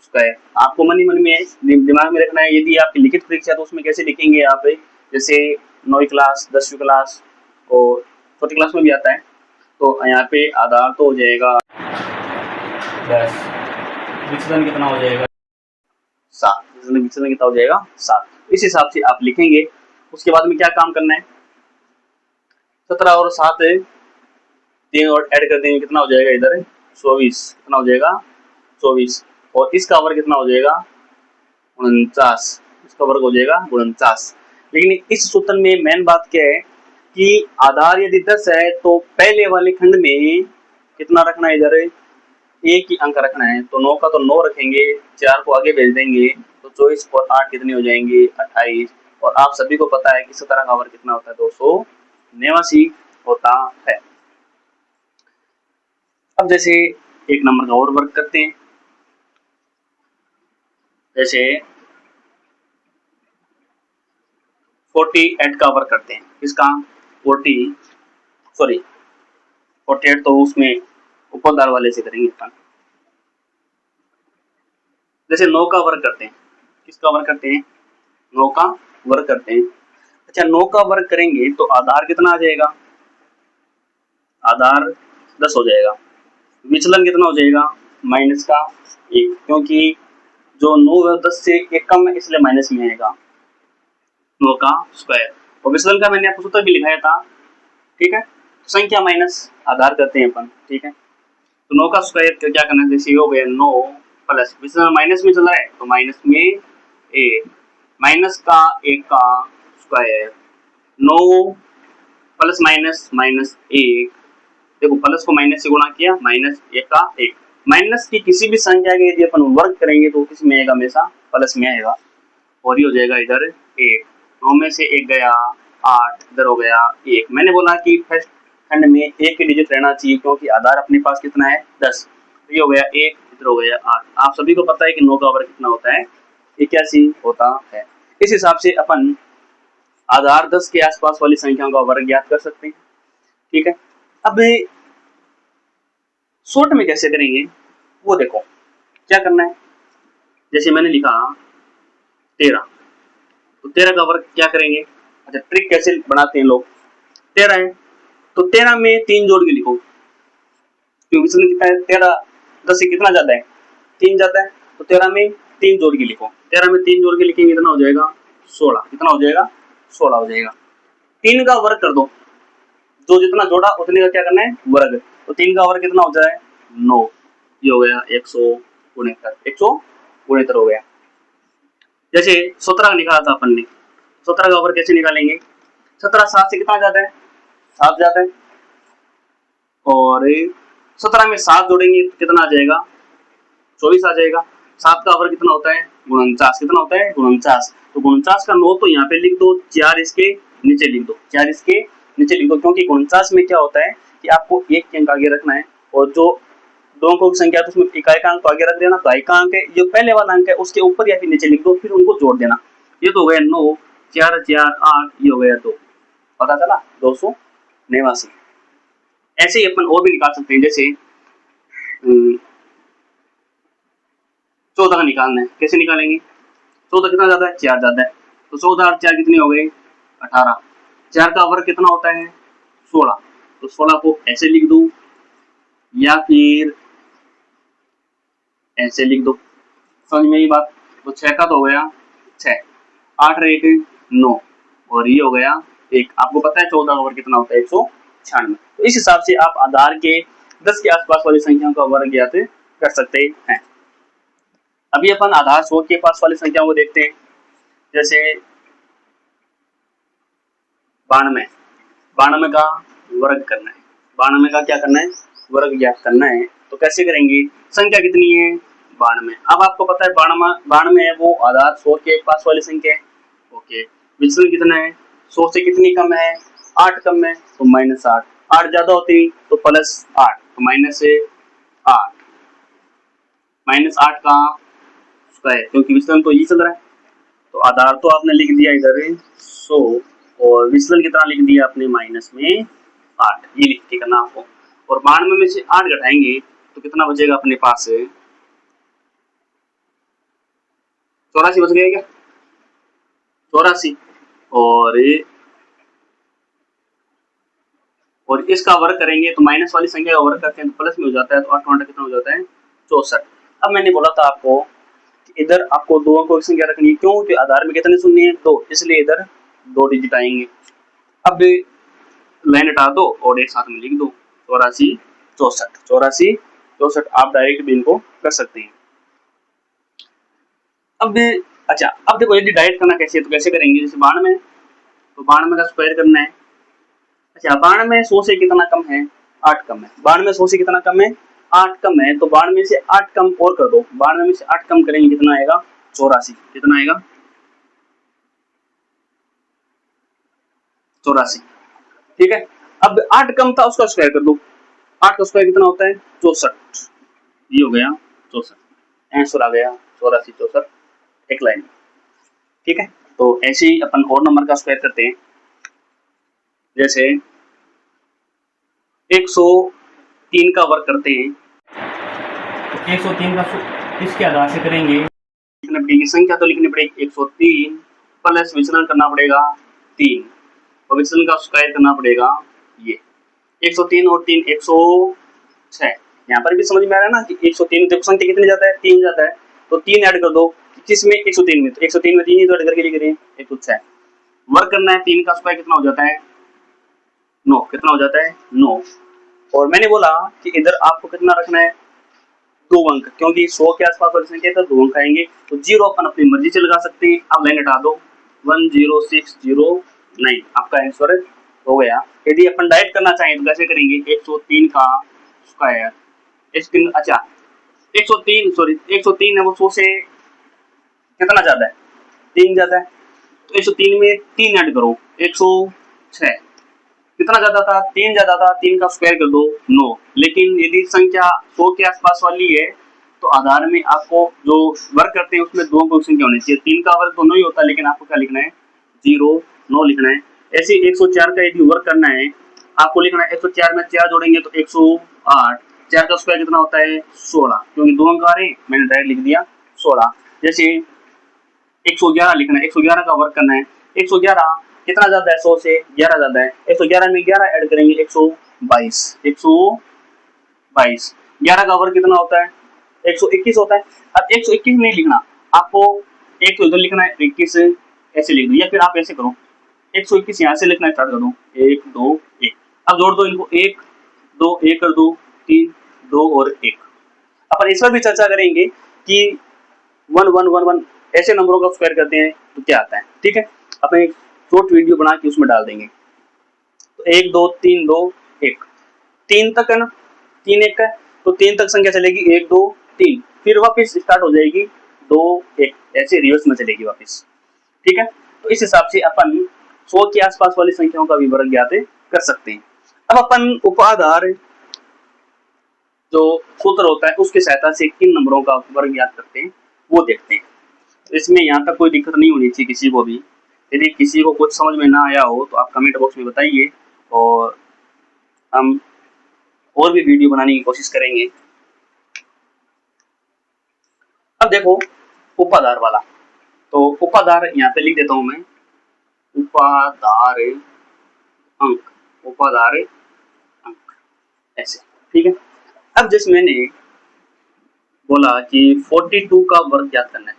स्क्वायर। आपको मन ही मन में दिमाग में रखना है, यदि आपकी लिखित परीक्षा तो उसमें कैसे लिखेंगे आप, जैसे 9वीं क्लास 10वीं क्लास और छोटी क्लास में भी आता है, तो यहाँ पे आधार तो हो जाएगा 10, विचलन कितना हो जाएगा 7, विचलन कितना हो जाएगा 7, इस हिसाब से आप लिखेंगे। उसके बाद में क्या काम करना है, 17 और 7 तीन और ऐड कर देंगे, कितना हो जाएगा इधर 24, कितना हो जाएगा 24, और इसका वर्ग कितना हो जाएगा 49, इसका वर्ग हो जाएगा 49। लेकिन इस सूत्र में मेन बात क्या है कि आधार यदि 10 है तो पहले वाले खंड में कितना रखना है, इधर एक ही अंक रखना है, तो 9 का तो 9 रखेंगे, 4 को आगे भेज देंगे, तो 24 और 8 कितने हो जाएंगे 28। और आप सभी को पता है कि 17 का वर्ग कितना होता है 289 होता है। अब जैसे एक नंबर का और वर्ग करते हैं, जैसे 48 का वर्ग करते हैं, इसका 48 तो उसमें उपादार वाले से करेंगे अपन। जैसे 9 का वर्ग करते हैं, किसका वर्ग करते हैं 9 का वर्ग करते हैं। अच्छा 9 का वर्ग करेंगे तो आधार कितना आ जाएगा, आधार 10 हो जाएगा, विचलन कितना हो जाएगा माइनस का 1, क्योंकि जो 9 है 10 से 1 कम है इसलिए माइनस में आएगा 9 का स्क्वायर। और विचलन का मैंने आपको सूत्र भी लिखाया था, ठीक है, संख्या माइनस आधार करते हैं अपन, ठीक है। तो 9 का स्क्वायर क्या करना है, जैसे हो गया 9 प्लस विचलन माइनस में चल रहा है तो माइनस में 1, माइनस का 1 का स्क्वायर, 9 प्लस माइनस माइनस 1, देखो प्लस को माइनस से गुणा किया, माइनस 1 का 1, माइनस की किसी भी संख्या के यदि अपन वर्ग करेंगे तो किस में आएगा, हमेशा प्लस में आएगा, और ये हो जाएगा इधर 1, 9 में से 1 गया 8, इधर हो गया 1। मैंने बोला कि फर्स्ट खंड में 1 की डिजिट रहना चाहिए क्योंकि आधार अपने पास कितना है 10, तो ये हो गया 1, इधर हो गया 8। आप सभी को पता है कि 9 का वर्ग कितना होता है 81 होता है। इस हिसाब से अपन आधार 10 के आसपास वाली संख्याओं का वर्ग ज्ञात कर सकते हैं, ठीक है। अब शॉर्ट में कैसे करेंगे वो देखो, क्या करना है, जैसे मैंने लिखा 13, तो 13 का वर्ग क्या करेंगे। अच्छा, ट्रिक कैसे बनाते हैं लोग, 13 है तो 13 में 3 जोड़ के लिखो, क्योंकि इसमें कितना है, 13 10 से कितना जाता है, 3 जाता है, तो 13 में 3 जोड़ के लिखो। 13 में 3 जोड़ के लिखेंगे कितना हो जाएगा, 16। कितना हो जाएगा, 16 हो जाएगा। 3 का वर्ग कर दो, जो जितना जोड़ा उतने का क्या करना है, वर्ग। तो 3 का वर्ग कितना हो जाए, 9। ये हो गया 169, 169 हो गया। जैसे 17 निकाला था अपन ने, 17 का वर्ग कैसे निकालेंगे, 17 7 से कितना जाता है, 7 जाता है, और 17 में 7 जोड़ेंगे तो कितना आ जाएगा, 24 आ जाएगा। 7 का वर्ग कितना होता है, 49। कितना होता है, 49। तो 49 का 9 तो यहाँ पे लिख दो, 4 इसके नीचे लिख दो, 4 इसके नीचे लिख दो, क्योंकि 49 में क्या होता है कि आपको एक अंक आगे रखना है, और जो दो अंकों की संख्या है तो उसमें इकाई का अंक आगे रख देना, तो इकाई अंक है जो पहले वाला अंक है उसके ऊपर या फिर नीचे लिख दो, फिर उनको जोड़ देना। ये तो हो गया 9, 4 4 8, ये हो गया 2, पता चला 289। ऐसे ही अपन और भी निकाल सकते हैं, जैसे 14 का निकालना है, कैसे निकालेंगे, 14 कितना ज्यादा है, 4 ज्यादा है, तो 14 और 4 कितने हो गए, 18। 4 का वर्ग कितना होता है, 16, तो 16 को ऐसे लिख दो या फिर ऐसे लिख दो, समझ में ये बात। तो 6 का तो हो गया 6, 8 और 1 9, और ये हो गया 1। आपको पता है 14 का वर्ग कितना होता है, 196। तो इस हिसाब से आप आधार के 10 के आसपास वाली संख्याओं का वर्ग ज्ञात कर सकते हैं। अभी अपन आधार 100 के पास वाली संख्याओं को देखते हैं, जैसे 92, 92 का वर्ग करना है, 92 का क्या करना है, वर्ग ज्ञात करना है। तो कैसे करेंगे, संख्या कितनी है, 92। अब आपको पता है 92 है वो आधार 100 के पास वाली संख्या है। ओके, विचलन कितना है, 100 से कितनी कम है, 8 कम है, तो -8। 8 ज्यादा होती तो +8, तो -8, -8 का स्क्वायर, क्योंकि विचलन तो ये चल रहा है। तो आधार तो आपने लिख दिया इधर 100, और विचलन कितना लिख दिया आपने, -8, ये लिख के करना आपको। और 92 में से 8 घटाएंगे तो कितना बचेगा अपने पास, 84 बच गया क्या, 84। और इसका वर्ग करेंगे तो माइनस वाली संख्या का वर्ग करते हैं तो प्लस में हो जाता है, तो 8 कितना हो जाता है, 64। अब मैंने बोला था आपको कि इधर आपको दो अंकों की संख्या रखनी है, क्यों, कि आधार में कितने शून्य है, 2, इसलिए इधर 2 डिजिट आएंगे। अब लाइन हटा दो और एक साथ में लिख दो, 84 64 64, आप डायरेक्ट भी इनको कर सकते हैं। अब अच्छा, अब देखो यदि डायरेक्ट करना कैसे है, तो कैसे करेंगे, जैसे 92, तो 92 का स्क्वायर करना है। अच्छा, 92 100 से कितना कम है, 8 कम है, 92 100 से कितना कम है, 8 कम है, तो 92 से 8 कम और कर दो, 92 में से 8 कम करेंगे कितना आएगा, 84। कितना आएगा, 84। ठीक है, अब 8 कम था उसका स्क्वायर कर दो, 8 का स्क्वायर कितना होता है, 64। ये हो गया 64, आंसर आ गया 84 64, एक लाइन। ठीक है, तो ऐसे ही अपन और नंबर का स्क्वायर करते हैं, जैसे 103 का वर्ग करते हैं, 103 का इसके आधार से करेंगे, लिखना पड़ेगी संख्या, तो लिखनी पड़ेगी 103 प्लस विचलन करना पड़ेगा 3, और विचलन का स्क्वायर करना पड़ेगा ये 103 और 3 106। यहाँ पर भी समझ में आ रहा है ना कि 103 देखो संख्या कितनी जाता है, 3 जाता है, तो 3 ऐड कर दो किसमें, 103 में, तो 103 में 3 ही तो ऐड करके लिख रहे हैं 106। वर्ग करना है, 3 का स्क्वायर कितना हो जाता है, 9। कितना हो जाता है, 9। और मैंने बोला कि इधर आपको कितना रखना है, 2 अंक, क्योंकि 100 के आसपास वाली संख्या है तो 2 अंक आएंगे, तो 0 अपन अपनी मर्जी से लगा सकते हैं। अब लाइन हटा दो, 10609, आपका आंसर हो गया। यदि अपन डायरेक्ट करना चाहें तो कैसे करेंगे, 103 का स्क्वायर, अच्छा 103 सॉरी 103 है वो 100 से कितना ज्यादा है, 3 ज्यादा है, तो 103 में 3 ऐड करो, 106। कितना ज्यादा था, 3 ज्यादा था, 3 का स्क्वायर कर दो 9। लेकिन यदि संख्या 100 के आसपास वाली है तो आधार में आपको जो वर्ग करते हैं उसमें 2 अंकों की संख्या होनी चाहिए। 3 का वर्ग तो 9 ही होता है, लेकिन आपको क्या लिखना है, 0 9 लिखना है। ऐसे 104 का यदि वर्ग करना है, आपको लिखना है 104 में 4 जोड़ेंगे तो 108, 4 का स्क्वायर कितना होता है 16, क्योंकि 2 अंक आ रहे हैं मैंने डायरेक्ट लिख दिया 16। जैसे 111 लिखना है, 111 का वर्क करना है, 111 कितना ज्यादा है 100 से 11 ज्यादा है, 111 में 11 ऐड करेंगे 122, 122 11 का वर्क कितना होता है 121 होता है। अब 121 नहीं लिखना आपको, एक तो इधर लिखना है 21 ऐसे लिख दो, या फिर आप ऐसे करो 121 यहाँ से लिखना स्टार्ट कर दो 1 2 1, अब जोड़ दो इनको 1 2 1 कर दो 3 2 और 1। अपन इस पर भी चर्चा करेंगे कि 1 1 1 1 ऐसे नंबरों का स्क्वायर करते हैं तो क्या आता है, ठीक है। अपन एक शॉर्ट वीडियो बना के उसमें डाल देंगे। तो 1 2 3 2 1 3 तक है ना, 3 1 का है तो 3 तक संख्या चलेगी 1 2 3, फिर वापस स्टार्ट हो जाएगी 2 1, ऐसे रिवर्स में चलेगी वापस, ठीक है। तो इस हिसाब से अपन 100 के आसपास वाली संख्याओं का भी वर्ग ज्ञात कर सकते हैं। अब अपन उपाधार जो सूत्र होता है उसकी सहायता से किन नंबरों का वर्ग ज्ञात करते हैं वो देखते हैं। इसमें यहाँ तक कोई दिक्कत नहीं होनी चाहिए किसी को भी। यदि किसी को कुछ समझ में ना आया हो तो आप कमेंट बॉक्स में बताइए और हम और भी वीडियो बनाने की कोशिश करेंगे। अब देखो उपाधार वाला, तो उपाधार यहाँ पे लिख देता हूं मैं, उपाधार अंक, उपाधार अंक ऐसे, ठीक है। अब जैसे मैंने बोला कि 42 का वर्ग ज्ञात करना है,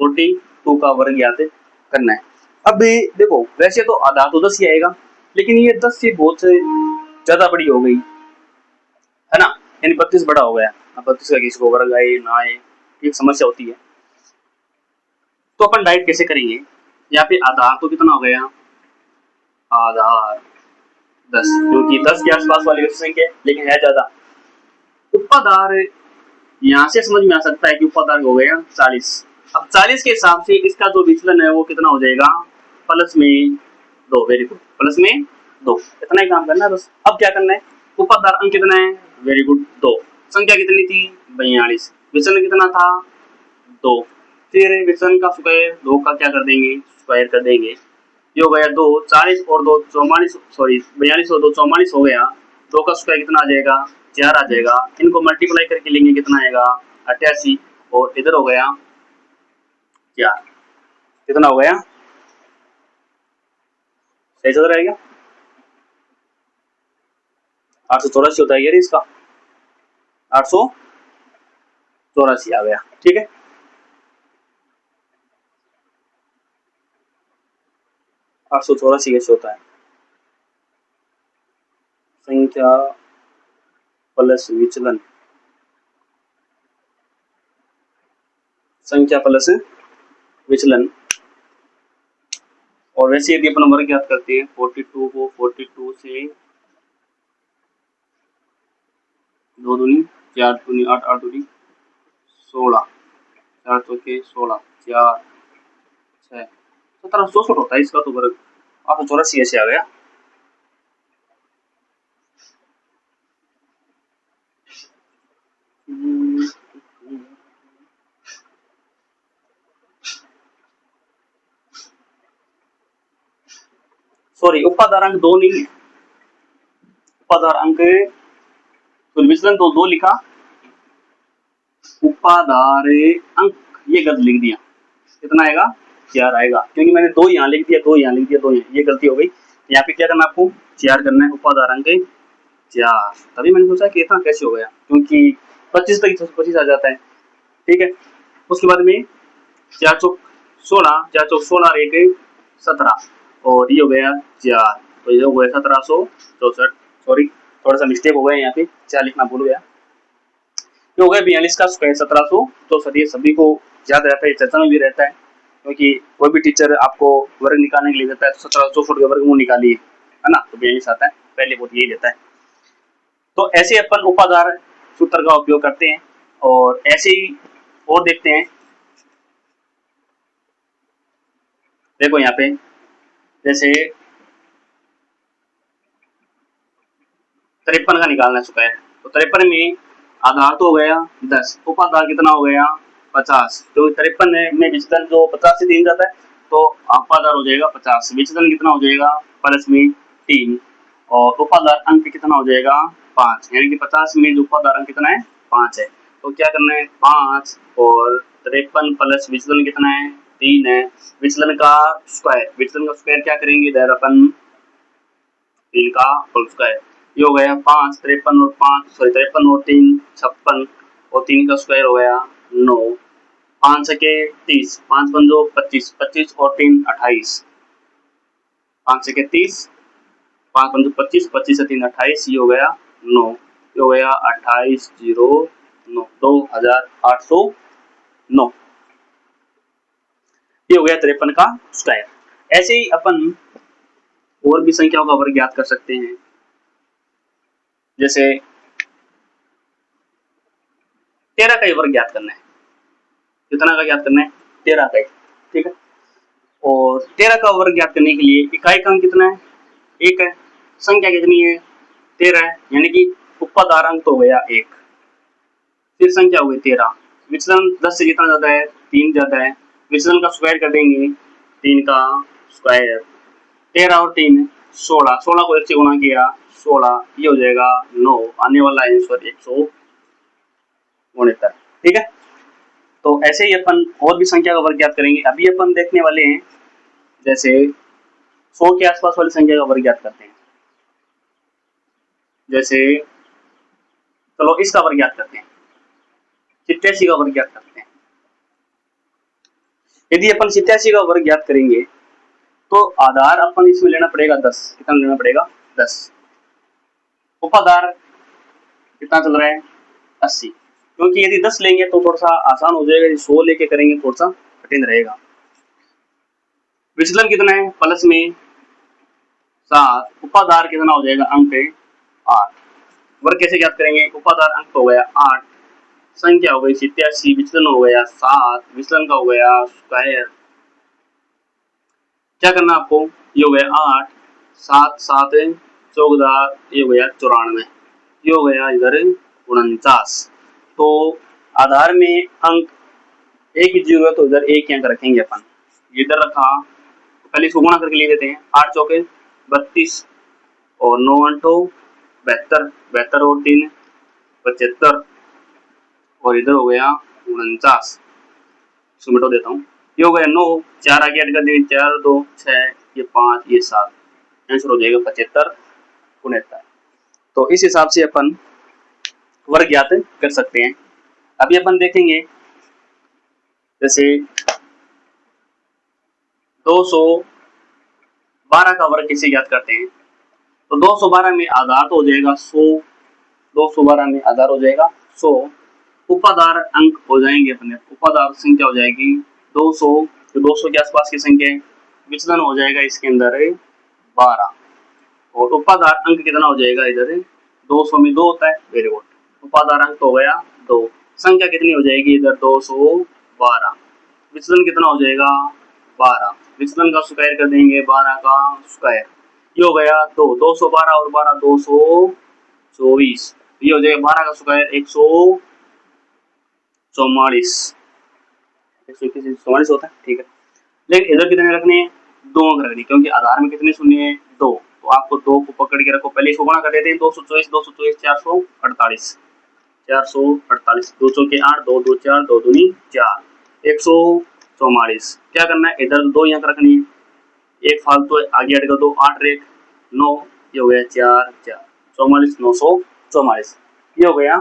42 का वर्ग ज्ञात करना है। अब देखो वैसे तो आधा तो 10 ही आएगा, लेकिन ये 10 से बहुत ज्यादा बड़ी हो गई है ना, यानी 32 बड़ा हो गया। अब 32 का किसी को वर्ग आए ना आए एक समस्या होती है, तो अपन डाइट कैसे करेंगे। यहाँ पे आधार तो कितना हो गया, आधार 10, क्योंकि 10 के आसपास वाली संख्या है लेकिन है ज्यादा। उपाधार यहाँ से समझ में आ सकता है कि उपाधार हो गया 40। अब 40 के हिसाब से इसका जो विचलन है वो कितना हो जाएगा, प्लस में 2, वेरी गुड, प्लस में 2, इतना ही काम करना है बस। अब क्या करना है, उपाधार अंक कितना है, वेरी गुड 2, संख्या कितनी थी 42, विचलन कितना था 2, फिर विचलन का स्क्वायर 2 का क्या कर देंगे स्क्वायर कर देंगे, ये हो गया 2, 40 और 2 44, सॉरी 42 और 2 44 हो गया, 2 का स्क्वायर कितना आ जाएगा 4 आ जाएगा, इनको मल्टीप्लाई करके लेंगे कितना आएगा 88, और इधर हो गया 4, कितना हो गया सही चल रहेगा 884 होता है ये इसका, 884 आ गया, ठीक है। आठ सौ चौरासी कैसे होता है, संख्या प्लस विचलन, संख्या प्लस विचलन। और वैसे यदि अपन वर्ग ज्ञात करते हैं 42 को 42 से 2 दूनी 4 दूनी 8 8 दूनी 16, 4 चौके 16 4 6 1764 होता है इसका तो वर्ग, 884 ऐसे आ गया। सॉरी उपाधार अंक 2 नहीं है, उपाधार अंक तो विचलन तो 2 लिखा, उपाधार अंक ये गलत लिख दिया, कितना आएगा 4 आएगा, क्योंकि मैंने 2 यहाँ लिख दिया 2 यहाँ लिख दिया 2 ये गलती हो गई। यहाँ पे क्या करना आपको 4 करना है, उपाधार अंक 4, तभी मैंने सोचा कि इतना कैसे हो गया, क्योंकि 25 तक 25 आ जाता है, ठीक है। उसके बाद में 4 चौक 16, 4 चौक 16 और 1 17, और ये हो गया 4, तो ये हो गया 1764, सॉरी थोड़ा सा मिस्टेक हो गया यहाँ पे 4 लिखना भूल गया, ये हो गया 42 का स्क्वायर 1764। ये सभी को याद रहता है, चर्चा में भी रहता है, क्योंकि कोई भी टीचर आपको वर्ग निकालने के लिए देता है तो 1764 के वर्गमूल निकालिए, है ना, तो 42 आता है, पहले बहुत यही देता है। तो ऐसे अपन उपाधार सूत्र का उपयोग करते हैं, और ऐसे ही और देखते हैं। देखो यहाँ पे जैसे 53 का निकालना चुका है, तो 53 में आधार तो हो गया 10, उपाधार कितना हो गया 50, तो 53 में विचलन जो 50 से 3 जाता है तो उपाधार हो जाएगा 50, विचलन कितना हो जाएगा प्लस में 3, और उपाधार अंक कितना कितना हो जाएगा 5, यानी कि 50 में जो उत्पाद कितना है 5 है। तो क्या करना है 5 और 53 प्लस विचलन कितना है 3 है, विचलन का स्क्वायर क्या करेंगे इधर अपन 3 का होल स्क्वायर, ये हो गया 5 53 और 5 सॉरी 53 और 3 56 और 3 का स्क्वायर हो गया 9, 5 सके 30, 5 पंजो 25, 25 और 3 28, 5 सके 30, 5 पंजो 25, 25 से 3 28, ये हो गया 9, ये हो गया 2809 2809, ये हो गया 53 का स्क्वायर। ऐसे ही अपन और भी संख्याओं का वर्ग ज्ञात कर सकते हैं, जैसे 13 का वर्ग ज्ञात करना है, कितना का ज्ञात करना है 13 का, ठीक है। और 13 का वर्ग ज्ञात करने के लिए इकाई का अंक कितना है 1 है, संख्या कितनी है 13 है, यानी कि उत्पादार अंक तो हो गया 1, फिर संख्या हो गई 13, विचलन 10 से जितना ज्यादा है 3 ज्यादा है, विचलन का स्क्वायर कर देंगे 3 का स्क्वायर, 13 और 3 16, 16 को 1 से गुणा किया 16, ये हो जाएगा 9, आने वाला आंसर 169, ठीक है। तो ऐसे ही अपन और भी संख्या का वर्ग ज्ञात करेंगे। अभी अपन देखने वाले हैं जैसे 100 के आसपास वाली संख्या का वर्ग ज्ञात करते हैं, जैसे चलो इसका वर्ग ज्ञात करते हैं, 87 का वर्ग ज्ञात करते हैं। यदि अपन 87 का वर्ग ज्ञात करेंगे तो आधार अपन इसमें लेना पड़ेगा 10, कितना लेना पड़ेगा 10, उपाधार कितना चल रहा है 80, क्योंकि यदि 10 लेंगे तो थोड़ा सा आसान हो जाएगा, यदि 100 लेके करेंगे थोड़ा सा कठिन रहेगा। विचलन कितना है प्लस में 7, उपाधार कितना हो जाएगा अंक 8, वर्ग कैसे ज्ञात करेंगे, उपाधार अंक हो गया 8, संख्या हो गई 87, विचलन हो गया 7, विचलन का हो गया स्क्वायर, क्या करना आपको, ये हो गया 8 7 7 14, ये हो गया 94, ये हो गया इधर 49। तो आधार में अंक एक ही जीरो है तो इधर एक ही अंक रखेंगे अपन, इधर रखा तो पहले इसको गुणा करके ले देते हैं, 8 चौके 32 और 9 अंटो 72, 72 और 3 75 और इधर हो गया 49, इसको मिटा देता हूँ, ये हो गया 9, 4 आगे ऐड कर देंगे 4 2 6, ये 5 ये 7, आंसर हो जाएगा 75 69। तो इस हिसाब से अपन वर्ग ज्ञात कर सकते हैं। अभी अपन देखेंगे जैसे 212 का वर्ग कैसे ज्ञात करते हैं, तो 212 में आधार तो हो जाएगा 100, 212 में आधार हो जाएगा 100, उपाधार अंक हो जाएंगे अपने, उपाधार संख्या हो जाएगी 200, जो 200 के आसपास की संख्या है, विचलन हो जाएगा इसके अंदर 12 और उपाधार अंक कितना हो जाएगा इधर 200 में 2 होता है, वेरी गुड, उपाधार अंक हो गया 2, संख्या कितनी हो जाएगी इधर 212, विचलन कितना हो जाएगा 12, विचलन का स्क्वायर कर देंगे 12 का स्क्वायर, ये हो गया 212 और 12 224, ये हो जाएगा 12 का स्क्वायर 144, 144 होता है, ठीक है। लेकिन इधर कितने रखने हैं 2 अंक रखने, क्योंकि आधार में कितने शून्य है 2, तो आपको 2 को पकड़ के रखो, पहले इसको गुणा कर देते हैं 224 224 448, 448 2 चौके 8 2 2 4 2 दूनी 4, 144, क्या करना है इधर 2 अंक रखनी है, एक फालतू है आगे ऐड कर दो 8 रेख 9, ये हो गया 4 4 44 944, ये हो गया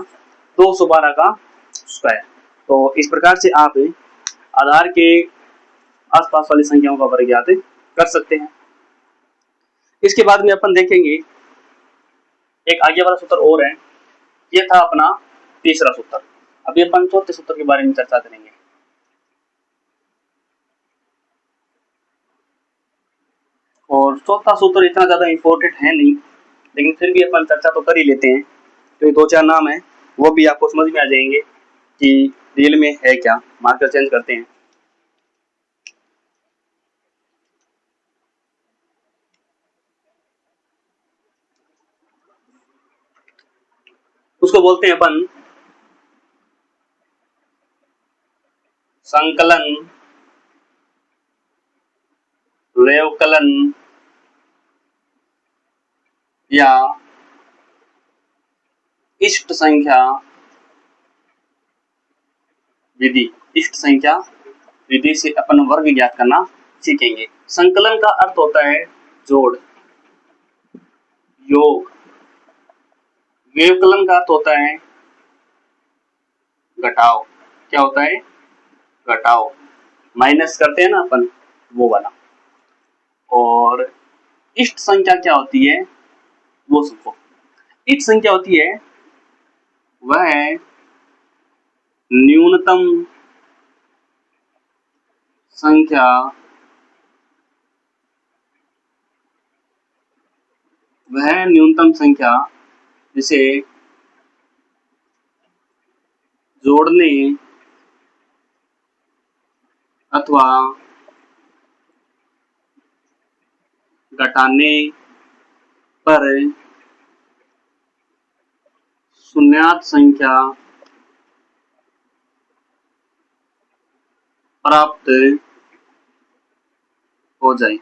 212 का स्क्वायर। तो इस प्रकार से आप आधार के आसपास वाली संख्याओं का वर्ग ज्ञात कर सकते हैं। इसके बाद में अपन देखेंगे एक आगे वाला सूत्र और है, ये था अपना तीसरा सूत्र। अभी अपन चौथे सूत्र के बारे में चर्चा करेंगे। और चौथा सूत्र इतना ज्यादा इंपॉर्टेंट है नहीं, लेकिन फिर भी अपन चर्चा तो कर ही लेते हैं, तो ये 2-4 नाम है वो भी आपको समझ में आ जाएंगे कि रियल में है क्या। मार्कर चेंज करते हैं, उसको बोलते हैं अपन संकलन, व्यवकलन या इष्ट संख्या विधि, इष्ट संख्या विधि से अपन वर्ग ज्ञात करना सीखेंगे। संकलन का अर्थ होता है जोड़, योग। व्यवकलन का अर्थ होता है घटाव। क्या होता है? घटाव। माइनस करते हैं ना अपन, वो वाला। और इष्ट संख्या क्या होती है वो सुनो। इष्ट संख्या होती है वह न्यूनतम संख्या जिसे जोड़ने अथवा घटाने पर शून्यात संख्या प्राप्त हो जाए।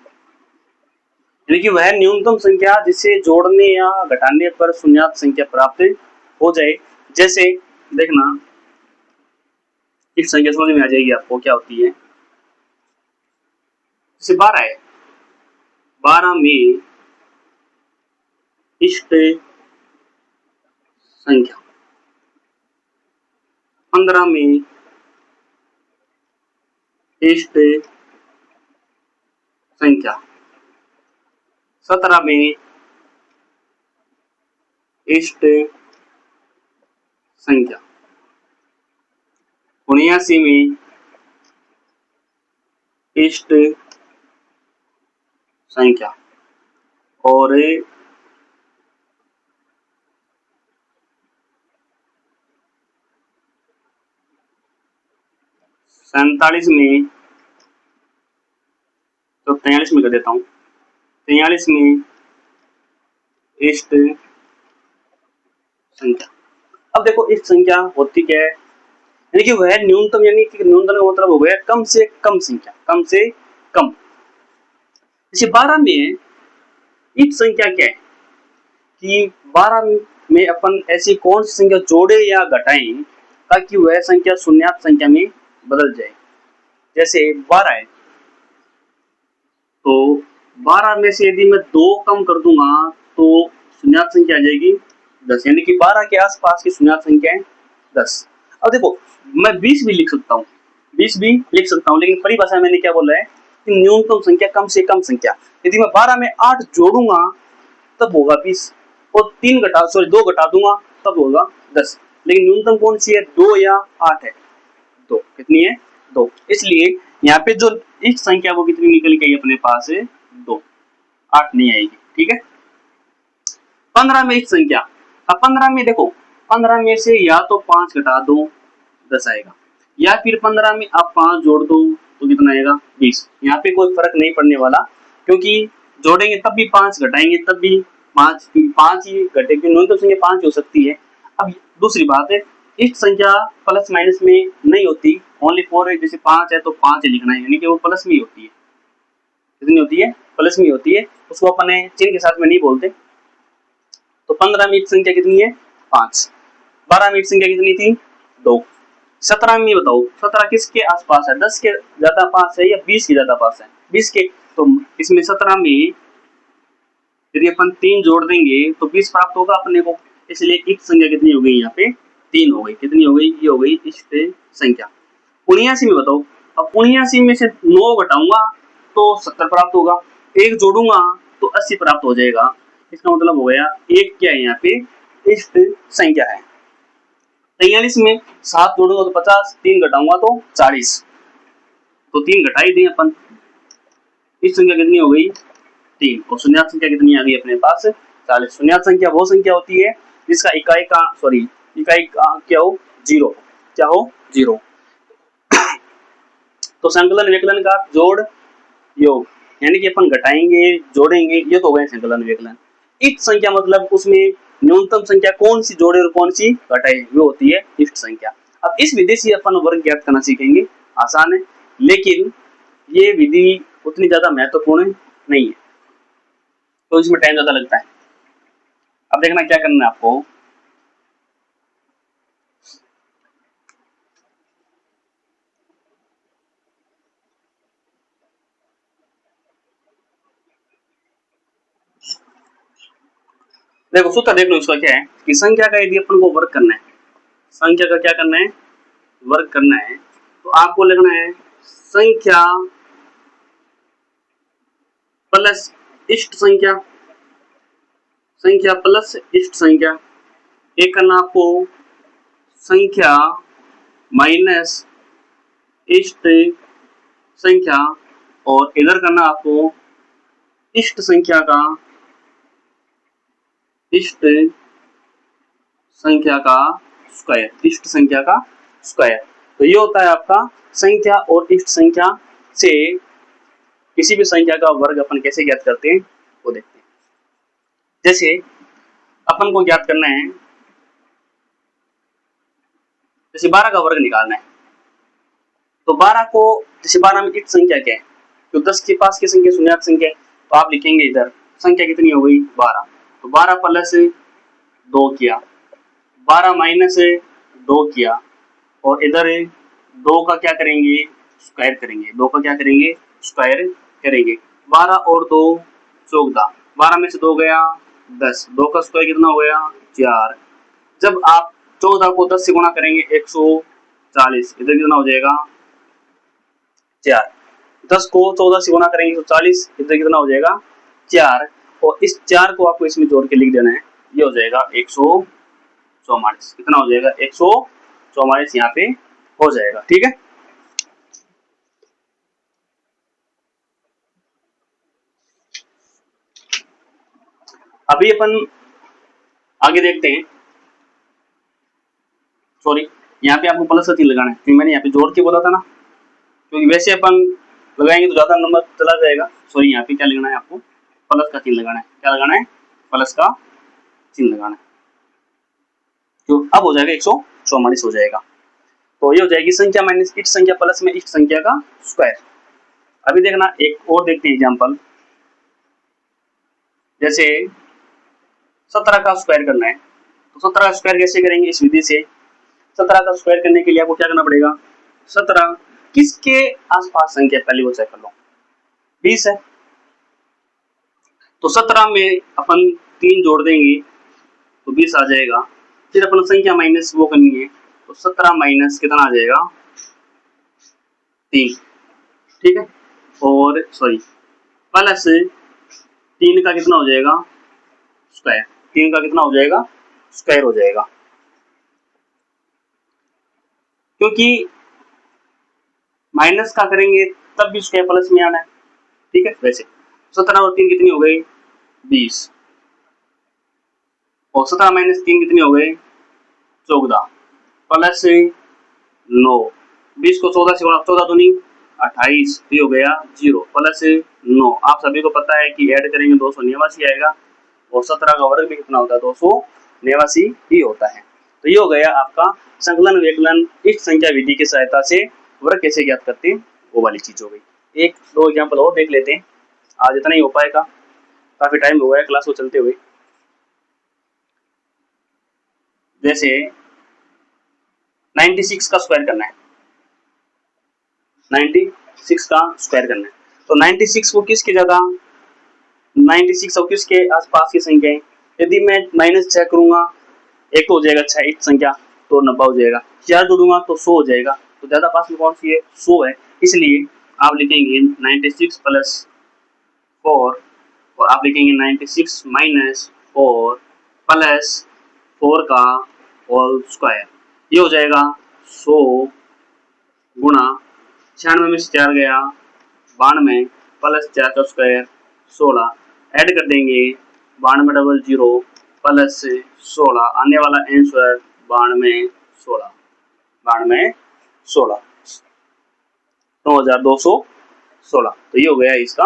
यानी कि वह न्यूनतम संख्या जिसे जोड़ने या घटाने पर शून्यात संख्या प्राप्त हो जाए। जैसे देखना, इस संख्या समझ में आ जाएगी आपको क्या होती है। जैसे 12 है, 12 में इष्ट संख्या, 15 में इष्ट संख्या, 17 में इष्ट संख्या, 79 में इष्ट संख्या और 47 में, तो 43 में कर देता हूँ, 43 में इष्ट संख्या। अब देखो इष्ट संख्या होती क्या है, यानी कि वह न्यूनतम, यानी कि न्यूनतम का मतलब हो गया कम से कम संख्या, कम से कम। जैसे 12 में इष्ट संख्या क्या है कि 12 में अपन ऐसी कौन सी संख्या जोड़े या घटाएं ताकि वह संख्या शून्यात संख्या में बदल जाए। जैसे 12 है, तो 12 में से यदि मैं 2 कम कर दूंगा तो शून्यात संख्या आ जाएगी 10, यानी कि 12 के आसपास की शून्यात संख्या है 10। अब देखो मैं 20 भी लिख सकता हूँ, 20 भी लिख सकता हूँ, लेकिन परिभाषा में मैंने क्या बोला है कि न्यूनतम संख्या कम से कम संख्या। यदि मैं 12 में 8 जोड़ूंगा तब होगा 20, और 2 घटा दूंगा तब होगा 10। लेकिन न्यूनतम कौन सी है, 2 या 8 है? 2। कितनी है? 2। इसलिए यहाँ पे जो इस संख्या वो कितनी निकल गई अपने पास है? 2। 8 नहीं आएगी। ठीक है। 15 में इस संख्या, अब 15 में देखो, 15 में से या तो 5 घटा दो 10 आएगा, या फिर 15 में आप 5 जोड़ दो तो कितना आएगा? 20। यहाँ पे कोई फर्क नहीं पड़ने वाला, क्योंकि जोड़ेंगे तब भी 5, घटाएंगे तब भी 5 ही घटेगी, न्यूनतम संख्या 5 हो सकती है। अब दूसरी बात है, इस संख्या प्लस माइनस में नहीं होती, ओनली फॉर जैसे 5 है तो 5 लिखना है, यानी कि वो प्लस में होती है। कितनी होती है? प्लस में होती है, उसको अपने चिन्ह के साथ में नहीं बोलते। तो 15 में संख्या कितनी है? 5। 12 में संख्या कितनी थी? 2। 17 में बताओ, 17 किसके आसपास है? 10 के ज्यादा पास है या 20 के ज्यादा पास है? 20 के। तो इसमें 17 में यदि अपन 3 जोड़ देंगे तो 20 प्राप्त होगा अपने को, इसलिए इष्ट संख्या कितनी हो गई? यहाँ पे 3 हो गई। कितनी हो गई? ये हो गई इष्ट संख्या। 79 में बताओ, अब 79 में से 9 घटाऊंगा तो 70 प्राप्त होगा, 1 जोड़ूंगा तो 80 प्राप्त हो जाएगा। इसका मतलब हो गया 1 क्या है यहाँ पे? इष्ट संख्या है। 43 में 7 जोड़ूंगा तो 50, 3 घटाऊंगा तो 40, तो 3 घटा ही दें अपन। इस संख्या कितनी हो गई? 3। और शून्यात संख्या कितनी आ गई अपने पास? 40। शून्यात संख्या वो संख्या होती है जिसका इकाई क्या हो? 0। क्या हो? 0। तो संकलन विकलन का जोड़ योग, यानी कि अपन घटाएंगे जोड़ेंगे, ये तो हो गए संकलन विकलन। इष्ट संख्या मतलब उसमें न्यूनतम संख्या कौन सी जोड़े और कौन सी घटाए, वो होती है इष्ट संख्या। अब इस विधि से अपन वर्ग ज्ञात करना सीखेंगे। आसान है, लेकिन ये विधि उतनी ज्यादा महत्वपूर्ण नहीं है, तो इसमें टाइम ज्यादा लगता है। अब देखना क्या करना है आपको, देखो सूत्र देख लो इसका क्या है कि संख्या का यदि अपन को वर्ग करना है, संख्या का क्या करना है, वर्ग करना है, तो आपको लिखना है संख्या प्लस इष्ट संख्या, संख्या प्लस इष्ट संख्या। एक करना आपको संख्या माइनस इष्ट संख्या, और इधर करना आपको इष्ट संख्या का, इष्ट संख्या का स्क्वायर, इष्ट संख्या का स्क्वायर। तो ये होता है आपका संख्या और इष्ट संख्या से किसी भी संख्या का वर्ग अपन कैसे ज्ञात करते हैं वो देखते हैं। जैसे अपन को ज्ञात करना है, जैसे 12 का वर्ग निकालना है, तो 12 को, जैसे 12 में इष्ट संख्या क्या है, तो 10 के पास की संख्या शून्यात संख्या है, तो आप लिखेंगे इधर संख्या कितनी हो गई 12, तो 12 प्लस 2 किया, 12 माइनस 2 किया, और इधर 2 का क्या करेंगे, स्क्वायर करेंगे, 2 का क्या करेंगे, स्क्वायर करेंगे। 12 और 2 14, 12 में से 2 गया 10, 2 का स्क्वायर कितना हो गया 4। जब आप 14 को 10 से गुणा करेंगे 140, इधर कितना हो जाएगा 4। 10 को 14 से गुणा करेंगे 140, इधर कितना हो जाएगा 4, और इस 4 को आपको इसमें जोड़ के लिख देना है, ये हो जाएगा 144। कितना हो जाएगा 144 यहाँ पे हो जाएगा। ठीक है, अभी अपन आगे देखते हैं। सॉरी, यहाँ पे आपको प्लस का चिन्ह लगाना है, क्योंकि मैंने यहाँ पे जोड़ के बोला था ना, क्योंकि वैसे अपन लगाएंगे तो ज्यादा नंबर चला जाएगा। सॉरी, यहाँ पे क्या लगाना है आपको, प्लस का चिन्ह लगाना है। क्या लगाना है, प्लस का चिन्ह लगाना है, तो अब हो जाएगा 144 हो जाएगा। तो ये हो जाएगी संख्या माइनस इष्ट संख्या प्लस में इष्ट संख्या का स्क्वायर। अभी देखना एक और देखते हैं एग्जाम्पल, जैसे 17 का स्क्वायर करना है, तो 17 का स्क्वायर कैसे करेंगे, इस विधि से। 17 का स्क्वायर करने के लिए आपको क्या करना पड़ेगा, 17 किसके आसपास संख्या, पहले वो चेक कर लो, 20 है, तो 17 में अपन 3 जोड़ देंगे तो 20 आ जाएगा। फिर अपन संख्या माइनस वो करनी है, तो 17 माइनस कितना आ जाएगा 3। ठीक है, और सॉरी प्लस 3 का कितना हो जाएगा स्क्वायर, 3 का कितना हो जाएगा स्क्वायर हो जाएगा, क्योंकि माइनस का करेंगे तब भी स्क्वायर प्लस में आना है। ठीक है, वैसे 17 और 3 कितनी हो गई 20, और 17 माइनस 3 कितनी हो गई 14, प्लस 9, 20 को 14 से गुणा, 14 दूनी 28, ये हो गया 0, प्लस 9। आप सभी को पता है कि ऐड करेंगे 289 आएगा, और 17 का वर्ग भी कितना होता है 289 ही होता है। तो ये हो गया आपका संकलन व्यकलन इस संख्या विधि की सहायता से वर्ग कैसे ज्ञात करते हैं वो वाली चीज हो गई। एक दो एग्जाम्पल और देख लेते हैं, आज इतना ही हो पाएगा, काफी टाइम हो गया क्लास को चलते हुए। जैसे 96 का स्क्वायर करना है, 96 का स्क्वायर करना है, तो 96 को किसके ज्यादा, 96 और किसके आसपास की संख्या है। यदि मैं माइनस 6 करूंगा, एक तो हो जाएगा 6 इष्ट संख्या, तो 90 हो जाएगा, 4 जोड़ूंगा तो 100 हो जाएगा, तो ज्यादा पास में कौन सी है 100 है, इसलिए आप लिखेंगे 96 प्लस 4, और आप लिखेंगे 96 माइनस 4 प्लस 4 का होल स्क्वायर, ये हो जाएगा 100 गुणा 96 में से 4 गया 92 प्लस 4 का स्क्वायर 16, ऐड कर देंगे 92 डबल 0 प्लस 16, आने वाला आंसर 92 16, 92 16, 9216। तो ये हो गया इसका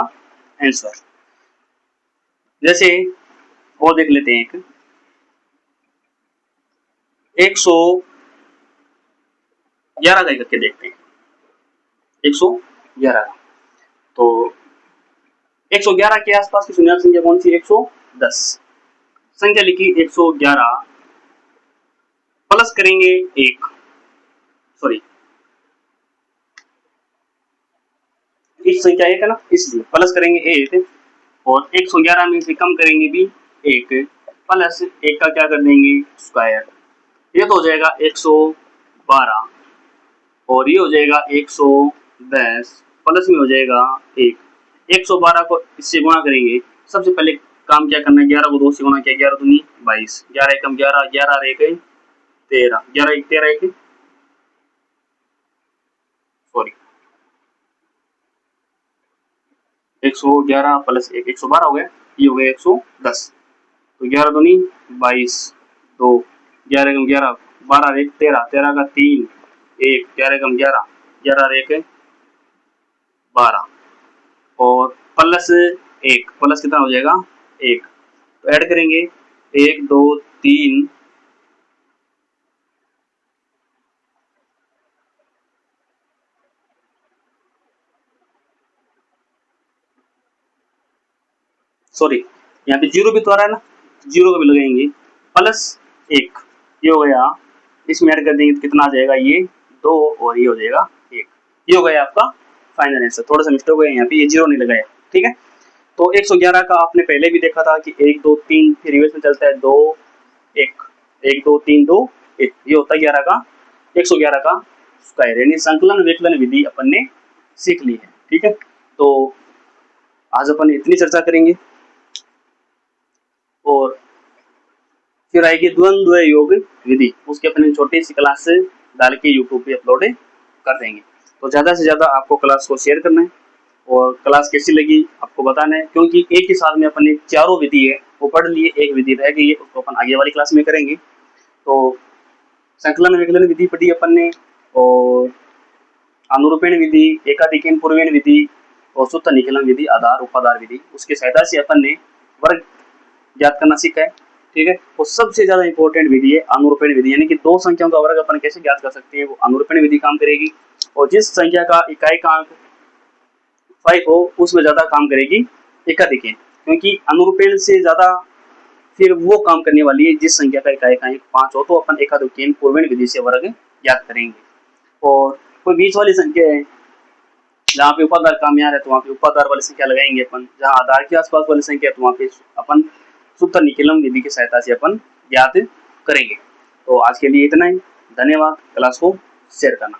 आंसर। जैसे और देख लेते हैं, एक 111 का करके देखते हैं, 111 का, तो 111 के आसपास की शून्य संख्या कौन सी, 110 संख्या लिखी, 111 प्लस करेंगे 1, सॉरी इस संख्या 1 है ना, इसलिए प्लस करेंगे 1, और 111 में से कम करेंगे भी 1, प्लस 1 का क्या कर देंगे स्क्वायर, ये तो हो जाएगा 112 और ये हो जाएगा 110 प्लस में हो जाएगा 1। 112 को इससे गुणा करेंगे। सबसे पहले काम क्या करना है, 11 को 2 से गुणा किया, 11 दूनी 22, 11 एकम 11, 11 और 1 13, 11 1 13 1 सॉरी 111 प्लस 1 112 हो गया, ये हो गया 110। तो 11 दूनी 22, तो 11 एकम 11, 12 और 1 13, 13 का 3 1, 11 एकम 11, 11 और 1 12 और प्लस 1, प्लस कितना हो जाएगा 1, तो ऐड करेंगे 1 2 3 सॉरी यहाँ पे जीरो भी तो आ रहा है ना, जीरो का भी लगाएंगे प्लस 1, ये हो गया, इसमें ऐड कर देंगे तो कितना आ जाएगा ये 2 और ये हो जाएगा 1, ये हो गया आपका फाइनल आंसर। थोड़ा सा मिस्टेक हो गया यहाँ पे, ये जीरो नहीं लगाया, ठीक है। तो 111 का आपने पहले भी देखा था कि 1 2 3 फिर रिवर्स में चलता है 2 1 1 2 3 2 1, ये होता है 11 का 111 का स्क्वायर, यानी संकलन विकलन विधि अपन ने सीख ली है, ठीक है। तो आज अपन इतनी चर्चा करेंगे और फिर आएगी द्वंद्व योग विधि, उसके अपने छोटी सी क्लास डाल के यूट्यूब पे अपलोड कर देंगे। तो ज़्यादा से ज़्यादा आपको क्लास को शेयर करना है और क्लास कैसी लगी आपको बताना है, क्योंकि एक ही साथ में अपने चारों विधि है वो पढ़ लिए, एक विधि रह गई है उसको अपन आगे वाली क्लास में करेंगे। तो संकलन विकलन विधि पढ़ी अपन ने और अनुरूपण विधि, एकाधिकन पूर्वेण विधि और सूत्र निकलन विधि, आधार उपाधार विधि, उसकी सहायता से अपन ने वर्ग ज्ञात करना सीखा है, ठीक है। और सबसे ज्यादा इंपॉर्टेंट विधि है अनुरूपण विधि, यानी कि दो संख्याओं का वर्ग अपन कैसे ज्ञात कर सकते हैं, वो अनुरूपण विधि काम करेगी। और जिस संख्या का इकाई का अंक 5 हो उसमें ज्यादा काम करेगी एकाधिकन, क्योंकि अनुरूपण से ज्यादा फिर वो काम करने वाली है जिस संख्या का इकाई का अंक 5 हो, तो अपन एकाधिकन पूर्वेण विधि से वर्ग ज्ञात करेंगे। और कोई बीच वाली संख्या है जहाँ पे उपाधार काम में आ रहा है तो वहाँ पे उपाधार वाली संख्या लगाएंगे अपन, जहाँ आधार के आसपास वाली संख्या तो वहाँ पे अपन सूत्र निकलन विधि की सहायता से अपन ज्ञात करेंगे। तो आज के लिए इतना ही, धन्यवाद। क्लास को शेयर करना।